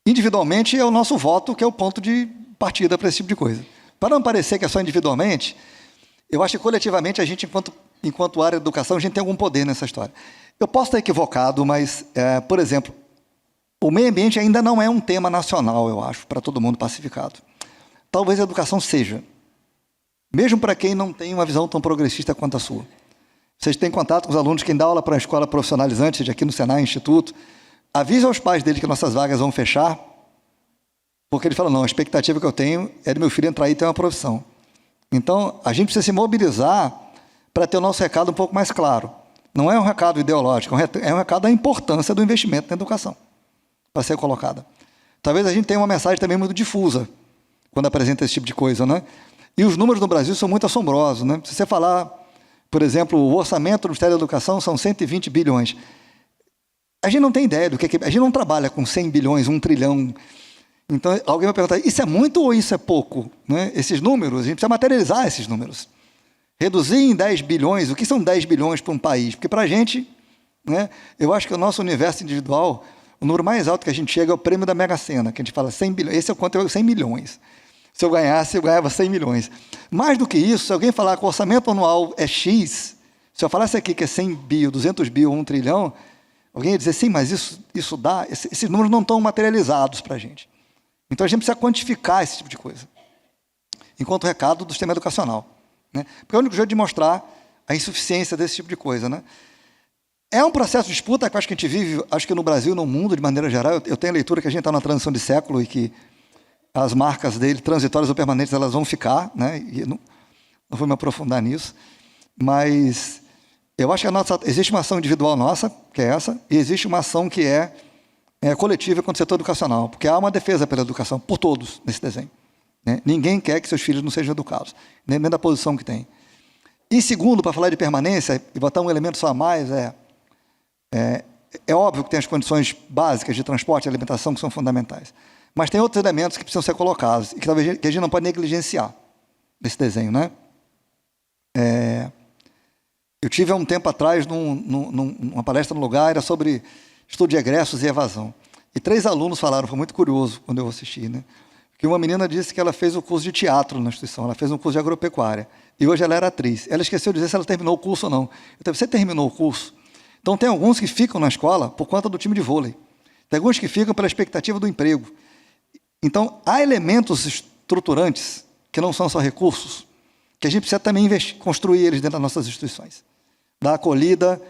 individualmente, é o nosso voto que é o ponto de partida para esse tipo de coisa. Para não parecer que é só individualmente, eu acho que coletivamente a gente, enquanto área de educação, a gente tem algum poder nessa história. Eu posso estar equivocado, mas, por exemplo, o meio ambiente ainda não é um tema nacional, eu acho, para todo mundo pacificado. Talvez a educação seja, mesmo para quem não tem uma visão tão progressista quanto a sua. Vocês têm contato com os alunos, quem dá aula para a escola profissionalizante, seja aqui no Senai, Instituto, avise aos pais deles que nossas vagas vão fechar, porque ele fala, não, a expectativa que eu tenho é de meu filho entrar aí e ter uma profissão. Então, a gente precisa se mobilizar para ter o nosso recado um pouco mais claro. Não é um recado ideológico, é um recado da importância do investimento na educação, para ser colocada. Talvez a gente tenha uma mensagem também muito difusa, quando apresenta esse tipo de coisa, né? E os números no Brasil são muito assombrosos, né? Se você falar, por exemplo, o orçamento do Ministério da Educação são 120 bilhões. A gente não tem ideia do que a gente não trabalha com 100 bilhões, 1 trilhão. Então, alguém vai perguntar, isso é muito ou isso é pouco? Né? Esses números, a gente precisa materializar esses números. Reduzir em 10 bilhões, o que são 10 bilhões para um país? Porque, para a gente, né, eu acho que o nosso universo individual, o número mais alto que a gente chega é o prêmio da Mega Sena, que a gente fala 100 bilhões. Esse é o quanto? É 100 milhões. Se eu ganhasse, eu ganhava 100 milhões. Mais do que isso, se alguém falar que o orçamento anual é X, se eu falasse aqui que é 100 bi, 200 bi ou 1 trilhão, alguém ia dizer, sim, mas isso dá... Esses números não estão materializados para a gente. Então, a gente precisa quantificar esse tipo de coisa, enquanto recado do sistema educacional. Né? Porque é o único jeito de mostrar a insuficiência desse tipo de coisa. Né? É um processo de disputa que eu acho que a gente vive, acho que no Brasil, no mundo, de maneira geral. Eu tenho a leitura que a gente está na transição de século e que as marcas dele, transitórias ou permanentes, elas vão ficar, né? E não vou me aprofundar nisso, mas eu acho que existe uma ação individual nossa, que é essa, e existe uma ação que é coletiva contra o setor educacional, porque há uma defesa pela educação, por todos, nesse desenho. Né? Ninguém quer que seus filhos não sejam educados, nem da posição que tem. E segundo, para falar de permanência, e botar um elemento só a mais, é óbvio que tem as condições básicas de transporte e alimentação que são fundamentais, mas tem outros elementos que precisam ser colocados e que talvez que a gente não pode negligenciar nesse desenho. Né? Eu tive há um tempo atrás numa palestra no lugar, era sobre estudo de egressos e evasão. E 3 alunos falaram, foi muito curioso quando eu assisti, né? Que uma menina disse que ela fez o curso de teatro na instituição, ela fez um curso de agropecuária, e hoje ela era atriz. Ela esqueceu de dizer se ela terminou o curso ou não. Eu falei, você terminou o curso? Então, tem alguns que ficam na escola por conta do time de vôlei. Tem alguns que ficam pela expectativa do emprego. Então, há elementos estruturantes, que não são só recursos, que a gente precisa também construir eles dentro das nossas instituições. Da acolhida,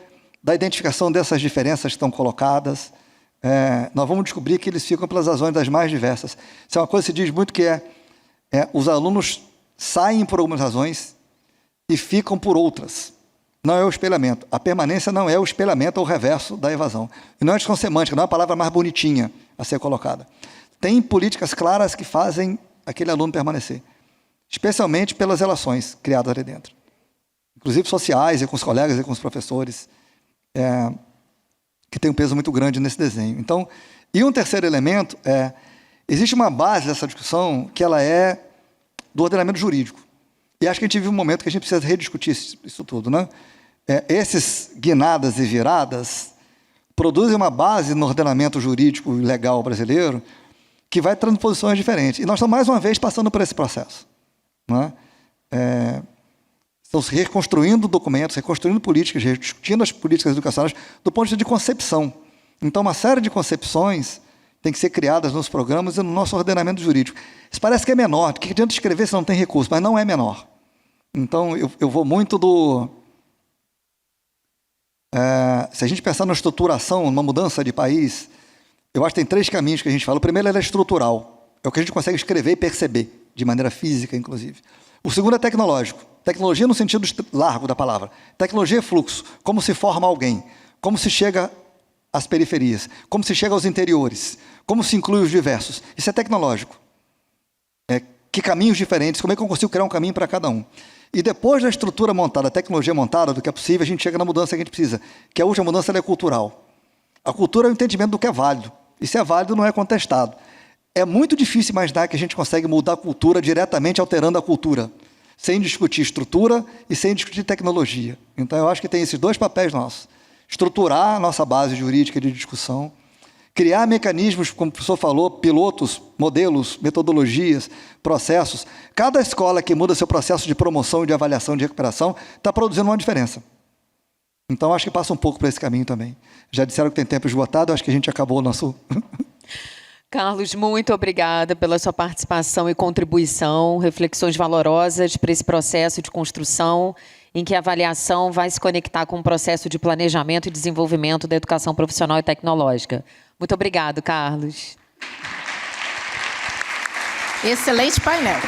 da identificação dessas diferenças que estão colocadas. Nós vamos descobrir que eles ficam pelas razões das mais diversas. Isso é uma coisa que se diz muito que os alunos saem por algumas razões e ficam por outras. Não é o espelhamento. A permanência não é o espelhamento ou o reverso da evasão. E não é discussão semântica, não é a palavra mais bonitinha a ser colocada. tem políticas claras que fazem aquele aluno permanecer, especialmente pelas relações criadas ali dentro, inclusive sociais, e com os colegas e com os professores, que tem um peso muito grande nesse desenho. Então, e um terceiro elemento existe uma base dessa discussão que ela é do ordenamento jurídico. E acho que a gente vive um momento que a gente precisa rediscutir isso tudo, né? Esses guinadas e viradas produzem uma base no ordenamento jurídico e legal brasileiro que vai trazendo posições diferentes. E nós estamos, mais uma vez, passando por esse processo, né? Estamos reconstruindo documentos, reconstruindo políticas, rediscutindo as políticas educacionais do ponto de vista de concepção. Então, uma série de concepções tem que ser criadas nos programas e no nosso ordenamento jurídico. Isso parece que é menor, porque adianta escrever se não tem recurso, mas não é menor. Então, eu vou muito do... se a gente pensar na estruturação, numa mudança de país, eu acho que tem 3 caminhos que a gente fala. O primeiro é estrutural, é o que a gente consegue escrever e perceber, de maneira física, inclusive. O segundo é tecnológico. Tecnologia no sentido largo da palavra. Tecnologia é fluxo, como se forma alguém, como se chega às periferias, como se chega aos interiores, como se inclui os diversos. Isso é tecnológico. Que caminhos diferentes, como é que eu consigo criar um caminho para cada um? E depois da estrutura montada, a tecnologia montada, do que é possível, a gente chega na mudança que a gente precisa, que a última mudança ela é cultural. A cultura é o entendimento do que é válido. E se é válido, não é contestado. É muito difícil imaginar que a gente consegue mudar a cultura diretamente alterando a cultura, sem discutir estrutura e sem discutir tecnologia. Então, eu acho que tem esses 2 papéis nossos. Estruturar a nossa base jurídica de discussão, criar mecanismos, como o professor falou, pilotos, modelos, metodologias, processos. Cada escola que muda seu processo de promoção, de avaliação, de recuperação, está produzindo uma diferença. Então, acho que passa um pouco por esse caminho também. Já disseram que tem tempo esgotado, acho que a gente acabou o nosso... Carlos, muito obrigada pela sua participação e contribuição, reflexões valorosas para esse processo de construção, em que a avaliação vai se conectar com o processo de planejamento e desenvolvimento da educação profissional e tecnológica. Muito obrigado, Carlos. Excelente painel.